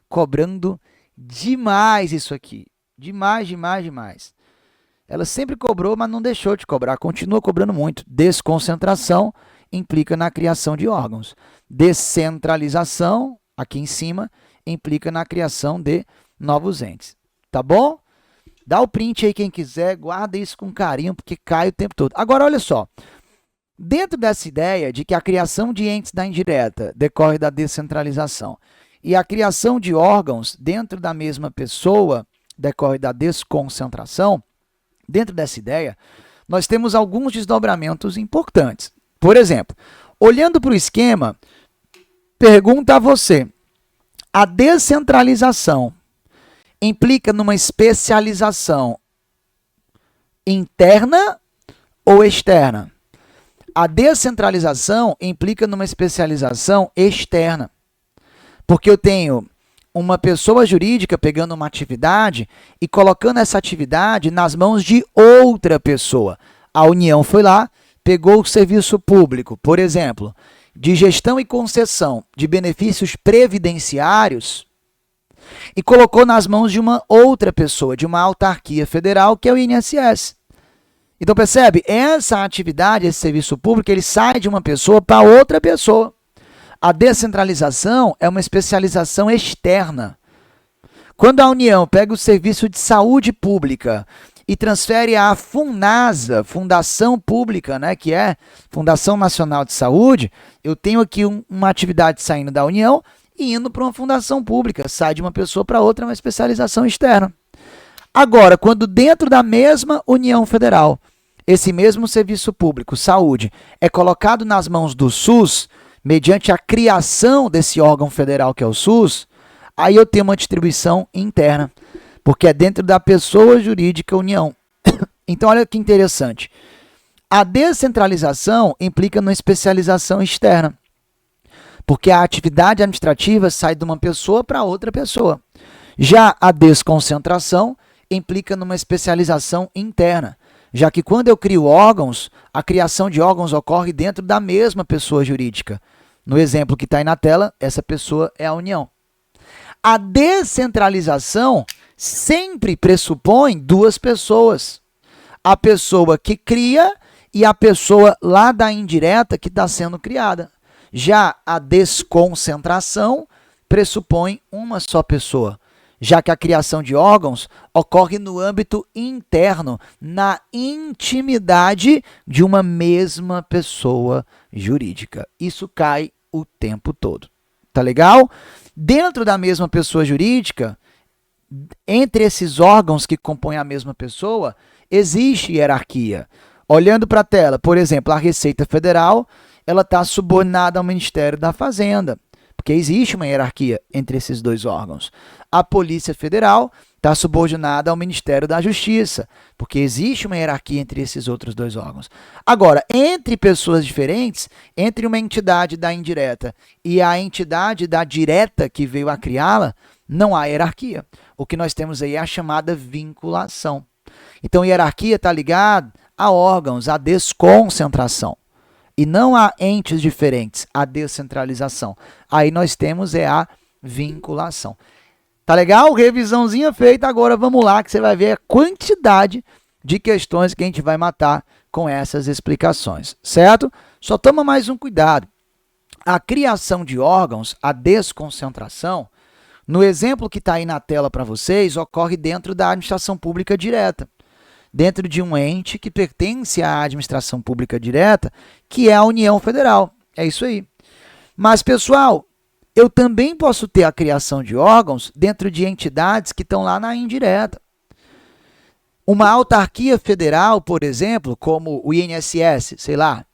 cobrando demais isso aqui. Demais, demais, demais. Ela sempre cobrou, mas não deixou de cobrar. Continua cobrando muito. Desconcentração implica na criação de órgãos. Descentralização, aqui em cima, implica na criação de novos entes. Tá bom? Dá o print aí quem quiser, guarda isso com carinho, porque cai o tempo todo. Agora, olha só. Dentro dessa ideia de que a criação de entes da indireta decorre da descentralização e a criação de órgãos dentro da mesma pessoa decorre da desconcentração, dentro dessa ideia, nós temos alguns desdobramentos importantes. Por exemplo, olhando para o esquema, pergunta a você, a descentralização implica numa especialização interna ou externa? A descentralização implica numa especialização externa, porque eu tenho uma pessoa jurídica pegando uma atividade e colocando essa atividade nas mãos de outra pessoa. A União foi lá, pegou o serviço público, por exemplo, de gestão e concessão de benefícios previdenciários e colocou nas mãos de uma outra pessoa, de uma autarquia federal, que é o INSS. Então, percebe? Essa atividade, esse serviço público, ele sai de uma pessoa para outra pessoa. A descentralização é uma especialização externa. Quando a União pega o serviço de saúde pública e transfere à FUNASA, Fundação Pública, né, que é Fundação Nacional de Saúde, eu tenho aqui uma atividade saindo da União e indo para uma fundação pública. Sai de uma pessoa para outra, é uma especialização externa. Agora, quando dentro da mesma União Federal, esse mesmo serviço público, saúde, é colocado nas mãos do SUS, mediante a criação desse órgão federal que é o SUS, aí eu tenho uma distribuição interna, porque é dentro da pessoa jurídica União. Então, olha que interessante. A descentralização implica numa especialização externa, porque a atividade administrativa sai de uma pessoa para outra pessoa. Já a desconcentração implica numa especialização interna, já que quando eu crio órgãos, a criação de órgãos ocorre dentro da mesma pessoa jurídica. No exemplo que está aí na tela, essa pessoa é a União. A descentralização sempre pressupõe duas pessoas. A pessoa que cria e a pessoa lá da indireta que está sendo criada. Já a desconcentração pressupõe uma só pessoa, já que a criação de órgãos ocorre no âmbito interno, na intimidade de uma mesma pessoa jurídica. Isso cai o tempo todo. Tá legal? Dentro da mesma pessoa jurídica, entre esses órgãos que compõem a mesma pessoa, existe hierarquia. Olhando para a tela, por exemplo, a Receita Federal, ela está subordinada ao Ministério da Fazenda, porque existe uma hierarquia entre esses dois órgãos. A Polícia Federal está subordinada ao Ministério da Justiça, porque existe uma hierarquia entre esses outros dois órgãos. Agora, entre pessoas diferentes, entre uma entidade da indireta e a entidade da direta que veio a criá-la, não há hierarquia. O que nós temos aí é a chamada vinculação. Então, hierarquia está ligada a órgãos, a desconcentração. E não há entes diferentes, a descentralização. Aí nós temos a vinculação. Tá legal? Revisãozinha feita, agora vamos lá que você vai ver a quantidade de questões que a gente vai matar com essas explicações, certo? Só toma mais um cuidado. A criação de órgãos, a desconcentração, no exemplo que está aí na tela para vocês, ocorre dentro da administração pública direta, dentro de um ente que pertence à administração pública direta, que é a União Federal. É isso aí. Mas, pessoal, eu também posso ter a criação de órgãos dentro de entidades que estão lá na indireta. Uma autarquia federal, por exemplo, como o INSS, sei lá,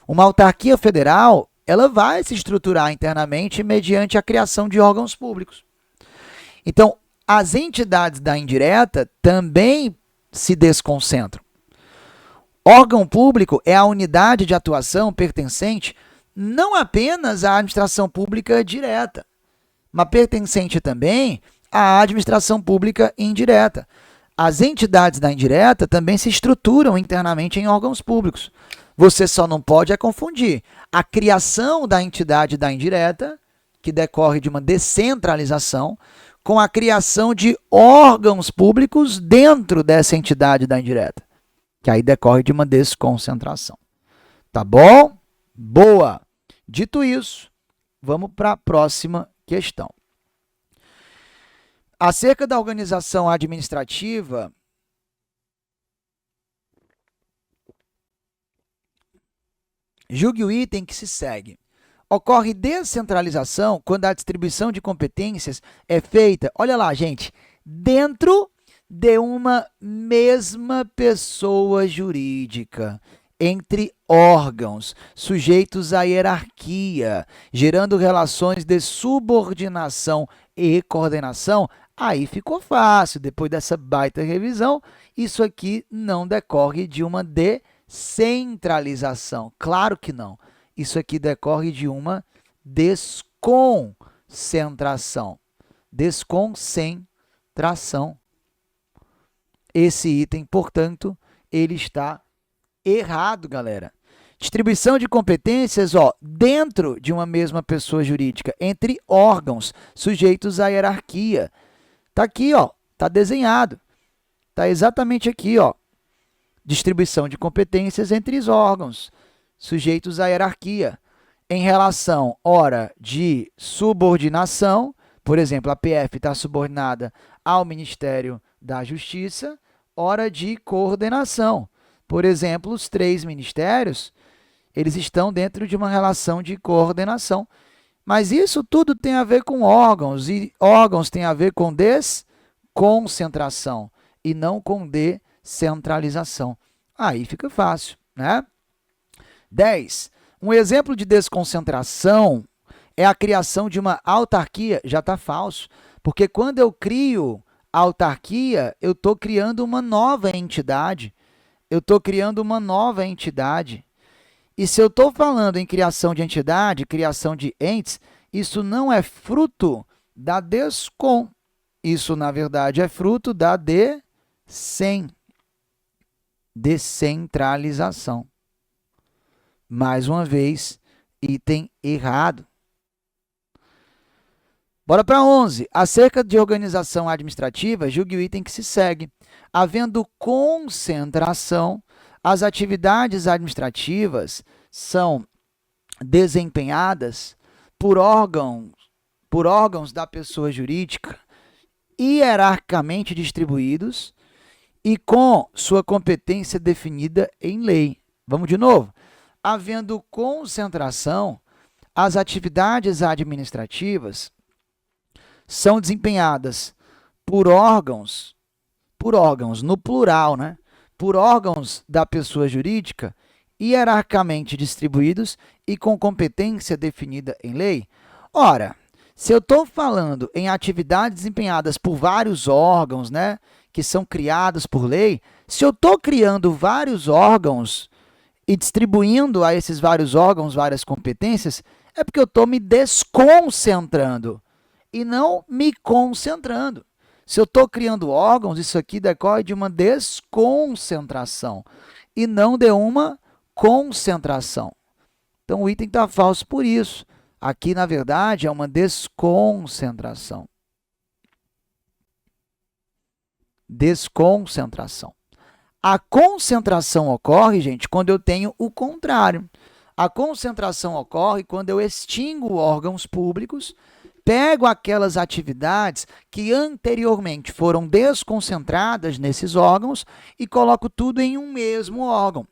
uma autarquia federal, ela vai se estruturar internamente mediante a criação de órgãos públicos. Então, as entidades da indireta também se desconcentram. Órgão público é a unidade de atuação pertencente não apenas à administração pública direta, mas pertencente também à administração pública indireta. As entidades da indireta também se estruturam internamente em órgãos públicos. Você só não pode confundir a criação da entidade da indireta, que decorre de uma descentralização, com a criação de órgãos públicos dentro dessa entidade da indireta, que aí decorre de uma desconcentração. Tá bom? Boa! Dito isso, vamos para a próxima questão. Acerca da organização administrativa, julgue o item que se segue. Ocorre descentralização quando a distribuição de competências é feita, olha lá, gente, dentro de uma mesma pessoa jurídica, entre órgãos sujeitos à hierarquia, gerando relações de subordinação e coordenação. Aí ficou fácil, depois dessa baita revisão, isso aqui não decorre de uma descentralização. Claro que não. Isso aqui decorre de uma desconcentração. Desconcentração. Esse item, portanto, ele está errado, galera. Distribuição de competências, dentro de uma mesma pessoa jurídica, entre órgãos sujeitos à hierarquia. Tá aqui, tá desenhado. Tá exatamente aqui, Distribuição de competências entre os órgãos sujeitos à hierarquia. Em relação, ora, de subordinação, por exemplo, a PF está subordinada ao Ministério da Justiça, ora de coordenação. Por exemplo, os 3 ministérios, eles estão dentro de uma relação de coordenação. Mas isso tudo tem a ver com órgãos, e órgãos têm a ver com desconcentração e não com descentralização. Aí fica fácil, né? 10. Um exemplo de desconcentração é a criação de uma autarquia. Já está falso, porque quando eu crio autarquia, eu estou criando uma nova entidade. E se eu estou falando em criação de entidade, criação de entes, isso não é fruto da Isso, na verdade, é fruto da descentralização. Mais uma vez, item errado. Bora para 11. Acerca de organização administrativa, julgue o item que se segue. Havendo concentração, as atividades administrativas são desempenhadas por órgãos da pessoa jurídica hierarquicamente distribuídos e com sua competência definida em lei. Vamos de novo. Havendo concentração, as atividades administrativas são desempenhadas por órgãos no plural, né? Por órgãos da pessoa jurídica hierarquicamente distribuídos e com competência definida em lei. Ora, se eu estou falando em atividades desempenhadas por vários órgãos, né, que são criados por lei, se eu estou criando vários órgãos e distribuindo a esses vários órgãos várias competências, é porque eu estou me desconcentrando e não me concentrando. Se eu estou criando órgãos, isso aqui decorre de uma desconcentração e não de uma concentração. Então, o item está falso por isso. Aqui, na verdade, é uma desconcentração. Desconcentração. A concentração ocorre, gente, quando eu tenho o contrário. A concentração ocorre quando eu extingo órgãos públicos, pego aquelas atividades que anteriormente foram desconcentradas nesses órgãos e coloco tudo em um mesmo órgão.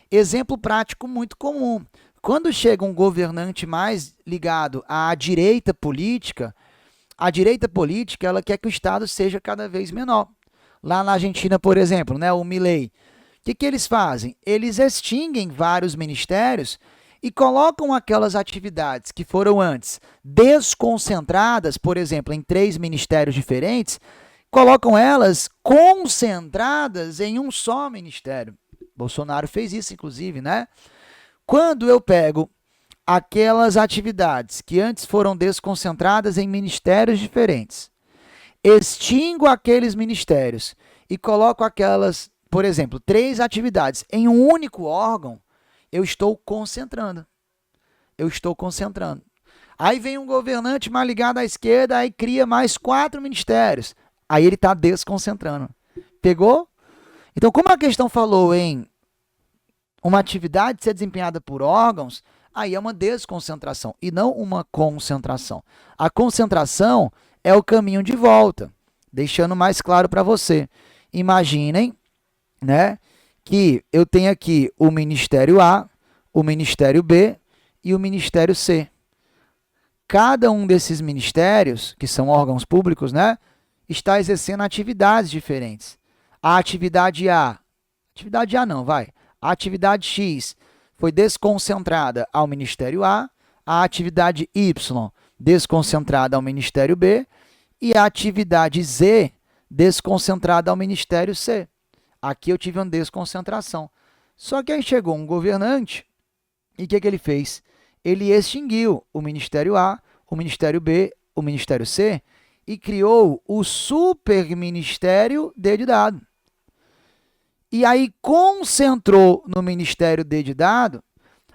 Exemplo prático muito comum. Quando chega um governante mais ligado à direita política, a direita política ela quer que o Estado seja cada vez menor. Lá na Argentina, por exemplo, né, o Milei, o que eles fazem? Eles extinguem vários ministérios e colocam aquelas atividades que foram antes desconcentradas, por exemplo, em 3 ministérios diferentes, colocam elas concentradas em um só ministério. Bolsonaro fez isso, inclusive, né? Quando eu pego aquelas atividades que antes foram desconcentradas em ministérios diferentes, extingo aqueles ministérios e coloco aquelas, por exemplo, 3 atividades em um único órgão, eu estou concentrando. Eu estou concentrando. Aí vem um governante mais ligado à esquerda, aí cria mais 4 ministérios. Aí ele está desconcentrando. Pegou? Então, como a questão falou em uma atividade ser desempenhada por órgãos, aí é uma desconcentração e não uma concentração. A concentração é o caminho de volta, deixando mais claro para você. Imaginem, né, que eu tenho aqui o Ministério A, o Ministério B e o Ministério C. Cada um desses ministérios, que são órgãos públicos, né, está exercendo atividades diferentes. A atividade A não, vai. A atividade X foi desconcentrada ao Ministério A, a atividade Y desconcentrada ao Ministério B e a atividade Z desconcentrada ao Ministério C. Aqui eu tive uma desconcentração. Só que aí chegou um governante e o que ele fez? Ele extinguiu o Ministério A, o Ministério B, o Ministério C e criou o Superministério dedidado. E aí concentrou no Ministério dedidado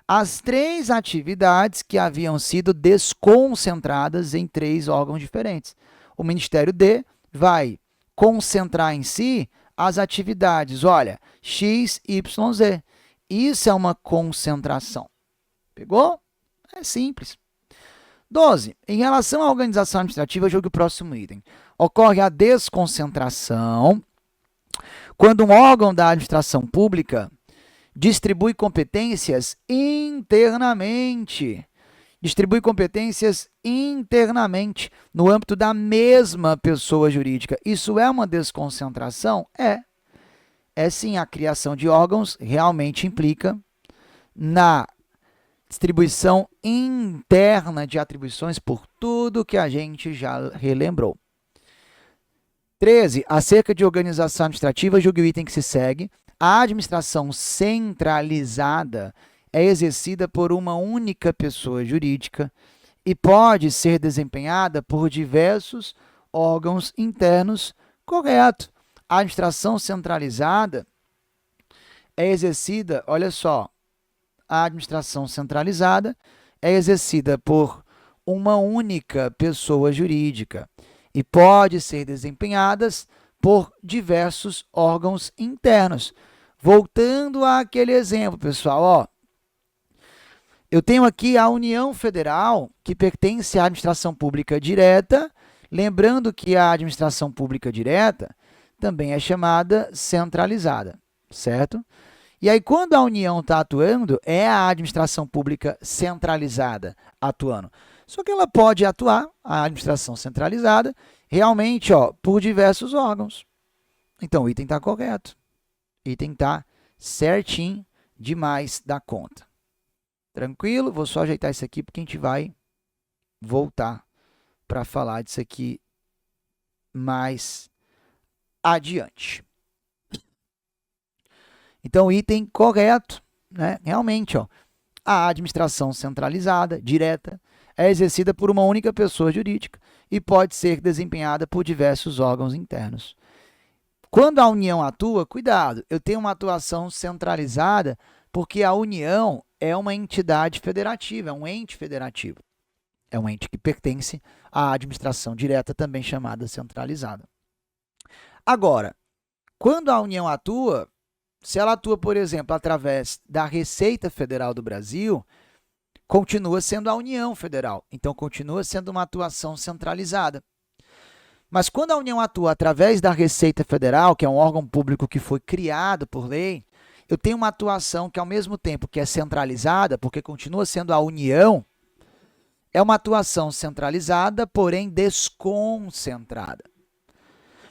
as 3 atividades que haviam sido desconcentradas em 3 órgãos diferentes. O Ministério D vai concentrar em si as atividades, olha, X, Y, Z. Isso é uma concentração. Pegou? É simples. 12. Em relação à organização administrativa, jogue o próximo item. Ocorre a desconcentração quando um âmbito da administração pública distribui competências internamente. Distribui competências internamente no âmbito da mesma pessoa jurídica. Isso é uma desconcentração? É. É sim, a criação de órgãos realmente implica na distribuição interna de atribuições por tudo que a gente já relembrou. 13. Acerca de organização administrativa, julgue o item que se segue. A administração centralizada é exercida por uma única pessoa jurídica e pode ser desempenhada por diversos órgãos internos. Correto. A administração centralizada é exercida, olha só, a administração centralizada é exercida por uma única pessoa jurídica e pode ser desempenhadas por diversos órgãos internos. Voltando àquele exemplo, pessoal, ó, eu tenho aqui a União Federal, que pertence à administração pública direta, lembrando que a administração pública direta também é chamada centralizada, certo? E aí, quando a União está atuando, é a administração pública centralizada atuando. Só que ela pode atuar, a administração centralizada, realmente ó, por diversos órgãos. Então, o item está correto. O item está certinho demais da conta. Tranquilo? Vou só ajeitar isso aqui porque a gente vai voltar para falar disso aqui mais adiante. Então, o item correto, né? Realmente, ó, a administração centralizada, direta, é exercida por uma única pessoa jurídica e pode ser desempenhada por diversos órgãos internos. Quando a União atua, cuidado, eu tenho uma atuação centralizada porque a União é uma entidade federativa, é um ente federativo. É um ente que pertence à administração direta, também chamada centralizada. Agora, quando a União atua, se ela atua, por exemplo, através da Receita Federal do Brasil, continua sendo a União Federal, então continua sendo uma atuação centralizada. Mas quando a União atua através da Receita Federal, que é um órgão público que foi criado por lei, eu tenho uma atuação que, ao mesmo tempo que é centralizada, porque continua sendo a União, é uma atuação centralizada, porém desconcentrada.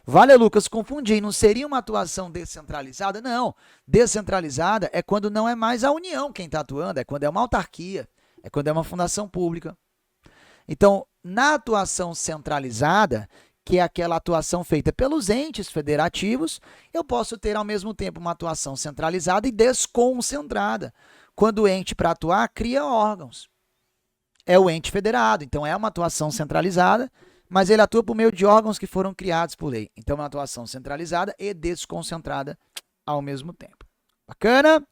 Vale, Lucas, confundir, não seria uma atuação descentralizada? Não, descentralizada é quando não é mais a União quem está atuando, é quando é uma autarquia, é quando é uma fundação pública. Então, na atuação centralizada, que é aquela atuação feita pelos entes federativos, eu posso ter ao mesmo tempo uma atuação centralizada e desconcentrada, quando o ente, para atuar, cria órgãos. É o ente federado, então é uma atuação centralizada, mas ele atua por meio de órgãos que foram criados por lei. Então, é uma atuação centralizada e desconcentrada ao mesmo tempo. Bacana?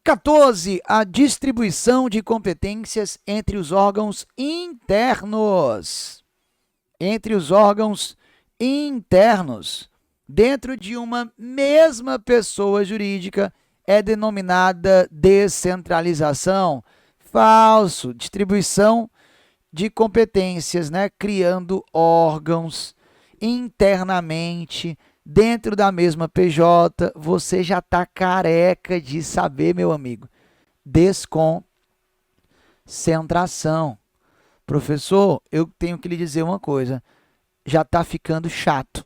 14. A distribuição de competências entre os órgãos internos. Entre os órgãos internos, dentro de uma mesma pessoa jurídica, é denominada descentralização. Falso. Distribuição de competências, né? Criando órgãos internamente, dentro da mesma PJ, você já está careca de saber, meu amigo. Desconcentração. Professor, eu tenho que lhe dizer uma coisa, já está ficando chato,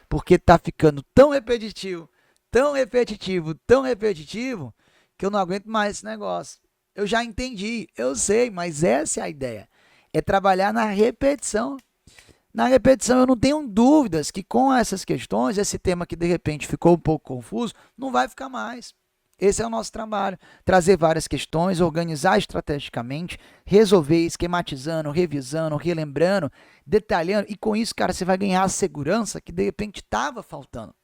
porque está ficando tão repetitivo, tão repetitivo, tão repetitivo, que eu não aguento mais esse negócio. Eu já entendi, eu sei, mas essa é a ideia, é trabalhar na repetição. Na repetição, eu não tenho dúvidas que com essas questões, esse tema que de repente ficou um pouco confuso, não vai ficar mais. Esse é o nosso trabalho, trazer várias questões, organizar estrategicamente, resolver esquematizando, revisando, relembrando, detalhando, e com isso, cara, você vai ganhar a segurança que de repente estava faltando.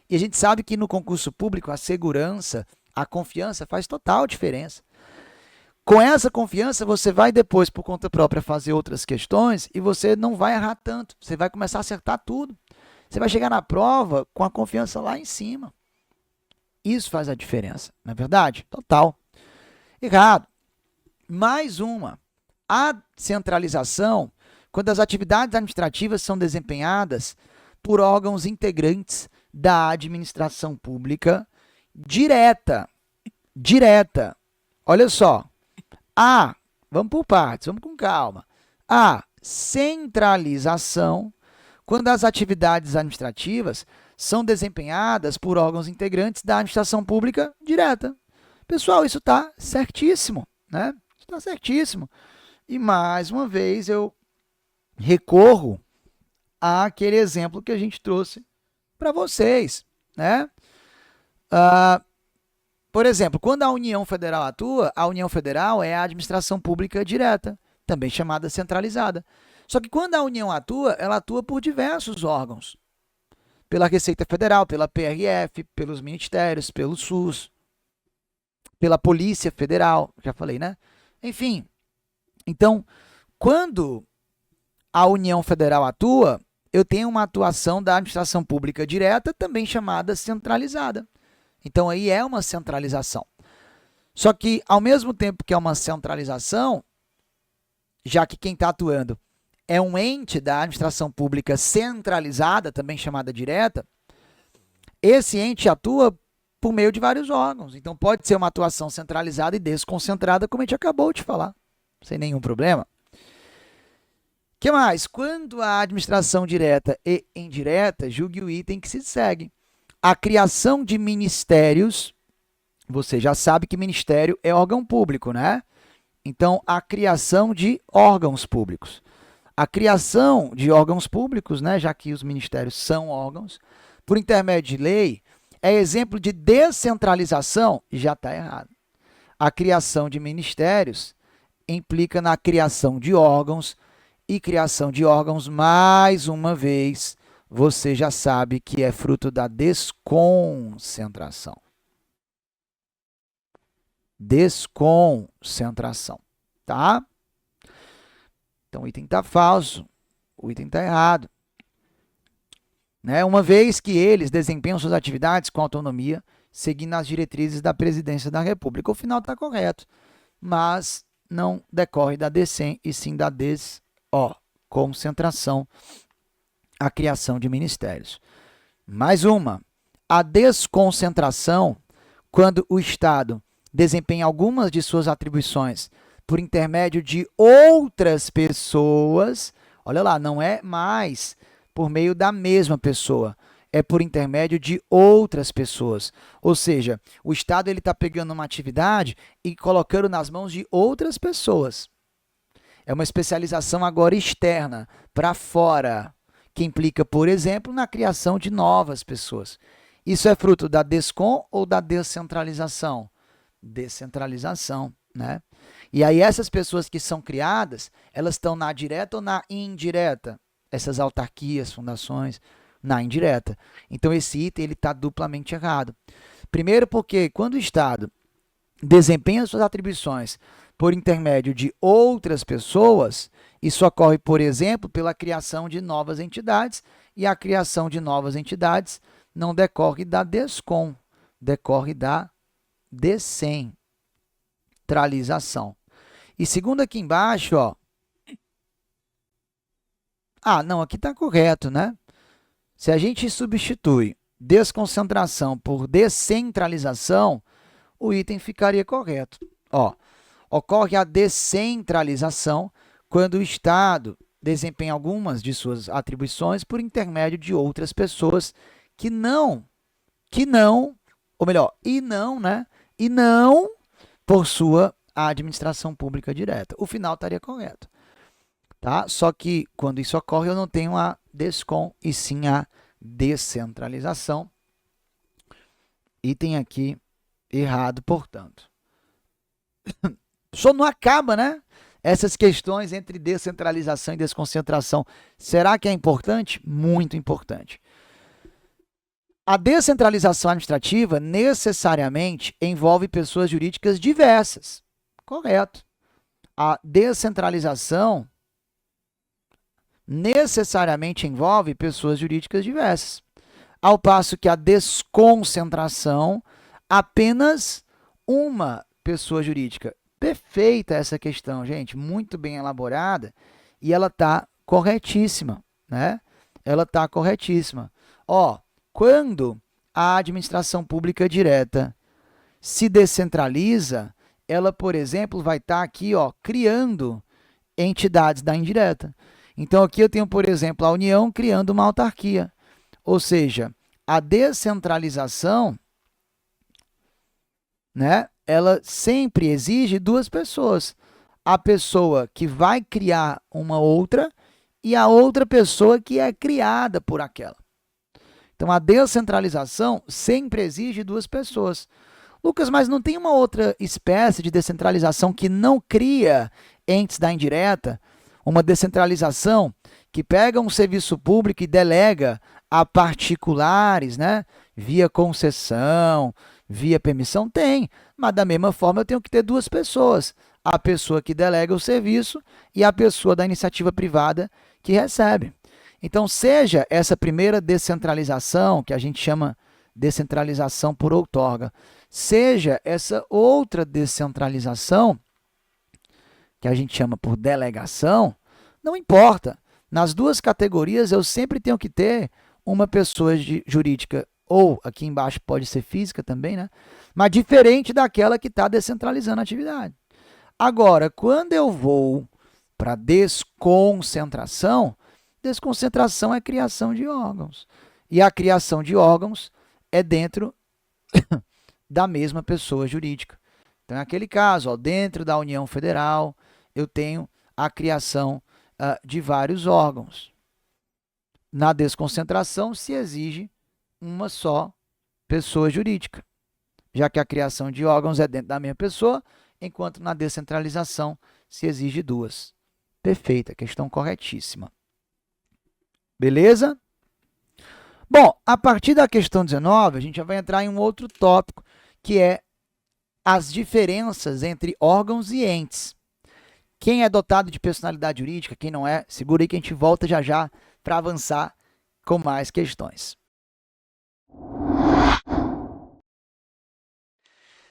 E a gente sabe que no concurso público a segurança, a confiança faz total diferença. Com essa confiança, você vai depois, por conta própria, fazer outras questões e você não vai errar tanto, você vai começar a acertar tudo. Você vai chegar na prova com a confiança lá em cima. Isso faz a diferença, não é verdade? Total. Errado. Mais uma. A centralização, quando as atividades administrativas são desempenhadas por órgãos integrantes da administração pública direta. Direta. Olha só. Vamos por partes, vamos com calma. A centralização, quando as atividades administrativas são desempenhadas por órgãos integrantes da administração pública direta. Pessoal, isso está certíssimo, né? Está certíssimo. E, mais uma vez, eu recorro àquele exemplo que a gente trouxe para vocês, né? Por exemplo, quando a União Federal atua, a União Federal é a administração pública direta, também chamada centralizada. Só que quando a União atua, ela atua por diversos órgãos. Pela Receita Federal, pela PRF, pelos ministérios, pelo SUS, pela Polícia Federal, já falei, né? Enfim, então, quando a União Federal atua, eu tenho uma atuação da administração pública direta, também chamada centralizada. Então, aí é uma centralização. Só que, ao mesmo tempo que é uma centralização, já que quem está atuando é um ente da administração pública centralizada, também chamada direta, esse ente atua por meio de vários órgãos. Então, pode ser uma atuação centralizada e desconcentrada, como a gente acabou de falar, sem nenhum problema. O que mais? Quando a administração direta e indireta, julgue o item que se segue. A criação de ministérios, você já sabe que ministério é órgão público, né? Então, a criação de órgãos públicos. A criação de órgãos públicos, né, já que os ministérios são órgãos, por intermédio de lei, é exemplo de descentralização e já está errado. A criação de ministérios implica na criação de órgãos, e criação de órgãos, mais uma vez, você já sabe que é fruto da desconcentração. desconcentração, tá? Então o item está falso, o item está errado. Né? Uma vez que eles desempenham suas atividades com autonomia, seguindo as diretrizes da Presidência da República. O final está correto, mas não decorre da DECEM e sim da desconcentração, a criação de ministérios. Mais uma, a desconcentração, quando o Estado desempenha algumas de suas atribuições por intermédio de outras pessoas, olha lá, não é mais por meio da mesma pessoa, é por intermédio de outras pessoas. Ou seja, o Estado está pegando uma atividade e colocando nas mãos de outras pessoas. É uma especialização agora externa, para fora, que implica, por exemplo, na criação de novas pessoas. Isso é fruto da descom ou da descentralização? Descentralização, né? E aí essas pessoas que são criadas, elas estão na direta ou na indireta? Essas autarquias, fundações, na indireta. Então esse item está duplamente errado. Primeiro porque quando o Estado desempenha suas atribuições por intermédio de outras pessoas, isso ocorre, por exemplo, pela criação de novas entidades, e a criação de novas entidades não decorre da descom, decorre da descentralização. E segundo aqui embaixo, ó, não, aqui está correto, né? Se a gente substitui desconcentração por descentralização, o item ficaria correto. Ó, ocorre a descentralização quando o Estado desempenha algumas de suas atribuições por intermédio de outras pessoas que não, ou melhor, e não por sua administração pública direta. O final estaria correto. Tá? Só que quando isso ocorre, eu não tenho a descom e sim a descentralização. Item aqui errado, portanto. Só não acaba, né? Essas questões entre descentralização e desconcentração. Será que é importante? Muito importante. A descentralização administrativa necessariamente envolve pessoas jurídicas diversas. Correto. A descentralização necessariamente envolve pessoas jurídicas diversas. Ao passo que a desconcentração, apenas uma pessoa jurídica. Perfeita essa questão, gente, muito bem elaborada e ela está corretíssima, né? Ela está corretíssima. Ó, quando a administração pública direta se descentraliza, ela, por exemplo, vai estar aqui, ó, criando entidades da indireta. Então, aqui eu tenho, por exemplo, a União criando uma autarquia. Ou seja, a descentralização, né, ela sempre exige duas pessoas. A pessoa que vai criar uma outra e a outra pessoa que é criada por aquela. Então, a descentralização sempre exige duas pessoas. Lucas, mas não tem uma outra espécie de descentralização que não cria entes da indireta? Uma descentralização que pega um serviço público e delega a particulares, né? Via concessão, via permissão? Tem, mas da mesma forma eu tenho que ter duas pessoas. A pessoa que delega o serviço e a pessoa da iniciativa privada que recebe. Então, seja essa primeira descentralização, que a gente chama descentralização por outorga, seja essa outra descentralização, que a gente chama por delegação, não importa. Nas duas categorias, eu sempre tenho que ter uma pessoa jurídica, ou aqui embaixo pode ser física também, né? Mas diferente daquela que está descentralizando a atividade. Agora, quando eu vou para desconcentração, desconcentração é criação de órgãos. E a criação de órgãos é dentro da mesma pessoa jurídica. Então, é aquele caso, ó, dentro da União Federal, eu tenho a criação de vários órgãos. Na desconcentração, se exige uma só pessoa jurídica, já que a criação de órgãos é dentro da mesma pessoa, enquanto na descentralização se exige duas. Perfeita, questão corretíssima. Beleza? Bom, a partir da questão 19, a gente já vai entrar em um outro tópico, que é as diferenças entre órgãos e entes. Quem é dotado de personalidade jurídica, quem não é, segura aí que a gente volta já já para avançar com mais questões.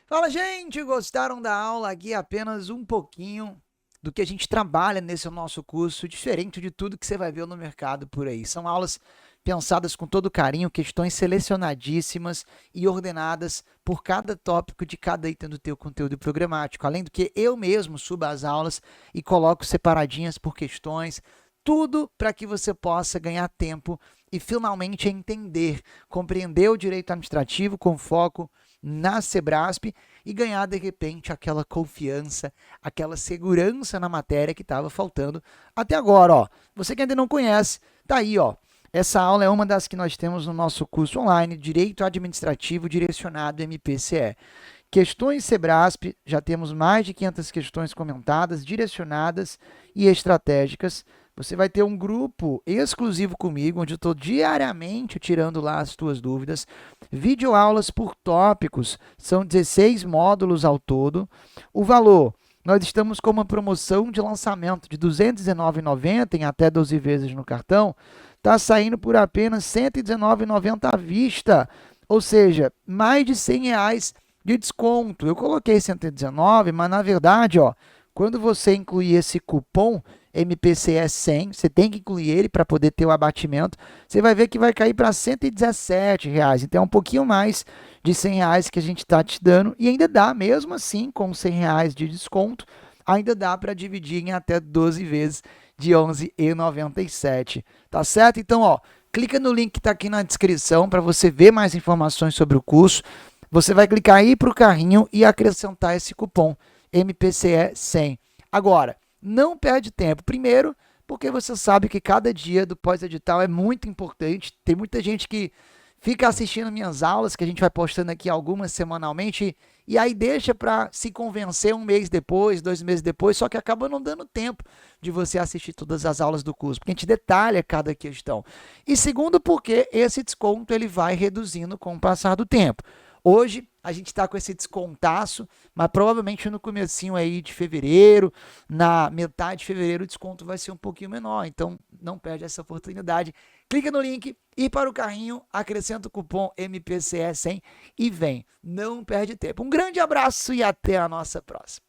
Fala, gente! Gostaram da aula? Aqui apenas um pouquinho do que a gente trabalha nesse nosso curso, diferente de tudo que você vai ver no mercado por aí. São aulas pensadas com todo carinho, questões selecionadíssimas e ordenadas por cada tópico de cada item do teu conteúdo programático. Além do que eu mesmo subo as aulas e coloco separadinhas por questões, tudo para que você possa ganhar tempo e finalmente entender, compreender o direito administrativo com foco na Sebrasp e ganhar de repente aquela confiança, aquela segurança na matéria que estava faltando até agora, ó. Você que ainda não conhece, tá aí, ó. Essa aula é uma das que nós temos no nosso curso online, Direito Administrativo Direcionado MPCE. Questões Sebrasp, já temos mais de 500 questões comentadas, direcionadas e estratégicas. Você vai ter um grupo exclusivo comigo, onde eu estou diariamente tirando lá as tuas dúvidas. Videoaulas por tópicos, são 16 módulos ao todo. O valor, nós estamos com uma promoção de lançamento de R$ 219,90 em até 12 vezes no cartão. Está saindo por apenas R$ 119,90 à vista, ou seja, mais de R$ 100 de desconto. Eu coloquei 119, mas na verdade, ó, quando você incluir esse cupom MPCE 100, você tem que incluir ele para poder ter o abatimento, você vai ver que vai cair para R$ 117. Então é um pouquinho mais de R$ 100 que a gente está te dando e ainda dá, mesmo assim, com R$ 100 de desconto, ainda dá para dividir em até 12 vezes de R$ 11,97. Tá certo? Então, ó, clica no link que está aqui na descrição para você ver mais informações sobre o curso. Você vai clicar aí para o carrinho e acrescentar esse cupom MPCE 100. Agora, não perde tempo. Primeiro, porque você sabe que cada dia do pós-edital é muito importante. Tem muita gente que fica assistindo minhas aulas, que a gente vai postando aqui algumas semanalmente, e aí deixa para se convencer um mês depois, 2 meses depois, só que acaba não dando tempo de você assistir todas as aulas do curso, porque a gente detalha cada questão. E segundo, porque esse desconto ele vai reduzindo com o passar do tempo. Hoje a gente está com esse descontaço, mas provavelmente no comecinho aí de fevereiro, na metade de fevereiro, o desconto vai ser um pouquinho menor. Então não perde essa oportunidade. Clica no link, ir para o carrinho, acrescenta o cupom MPCE 100 e vem. Não perde tempo. Um grande abraço e até a nossa próxima.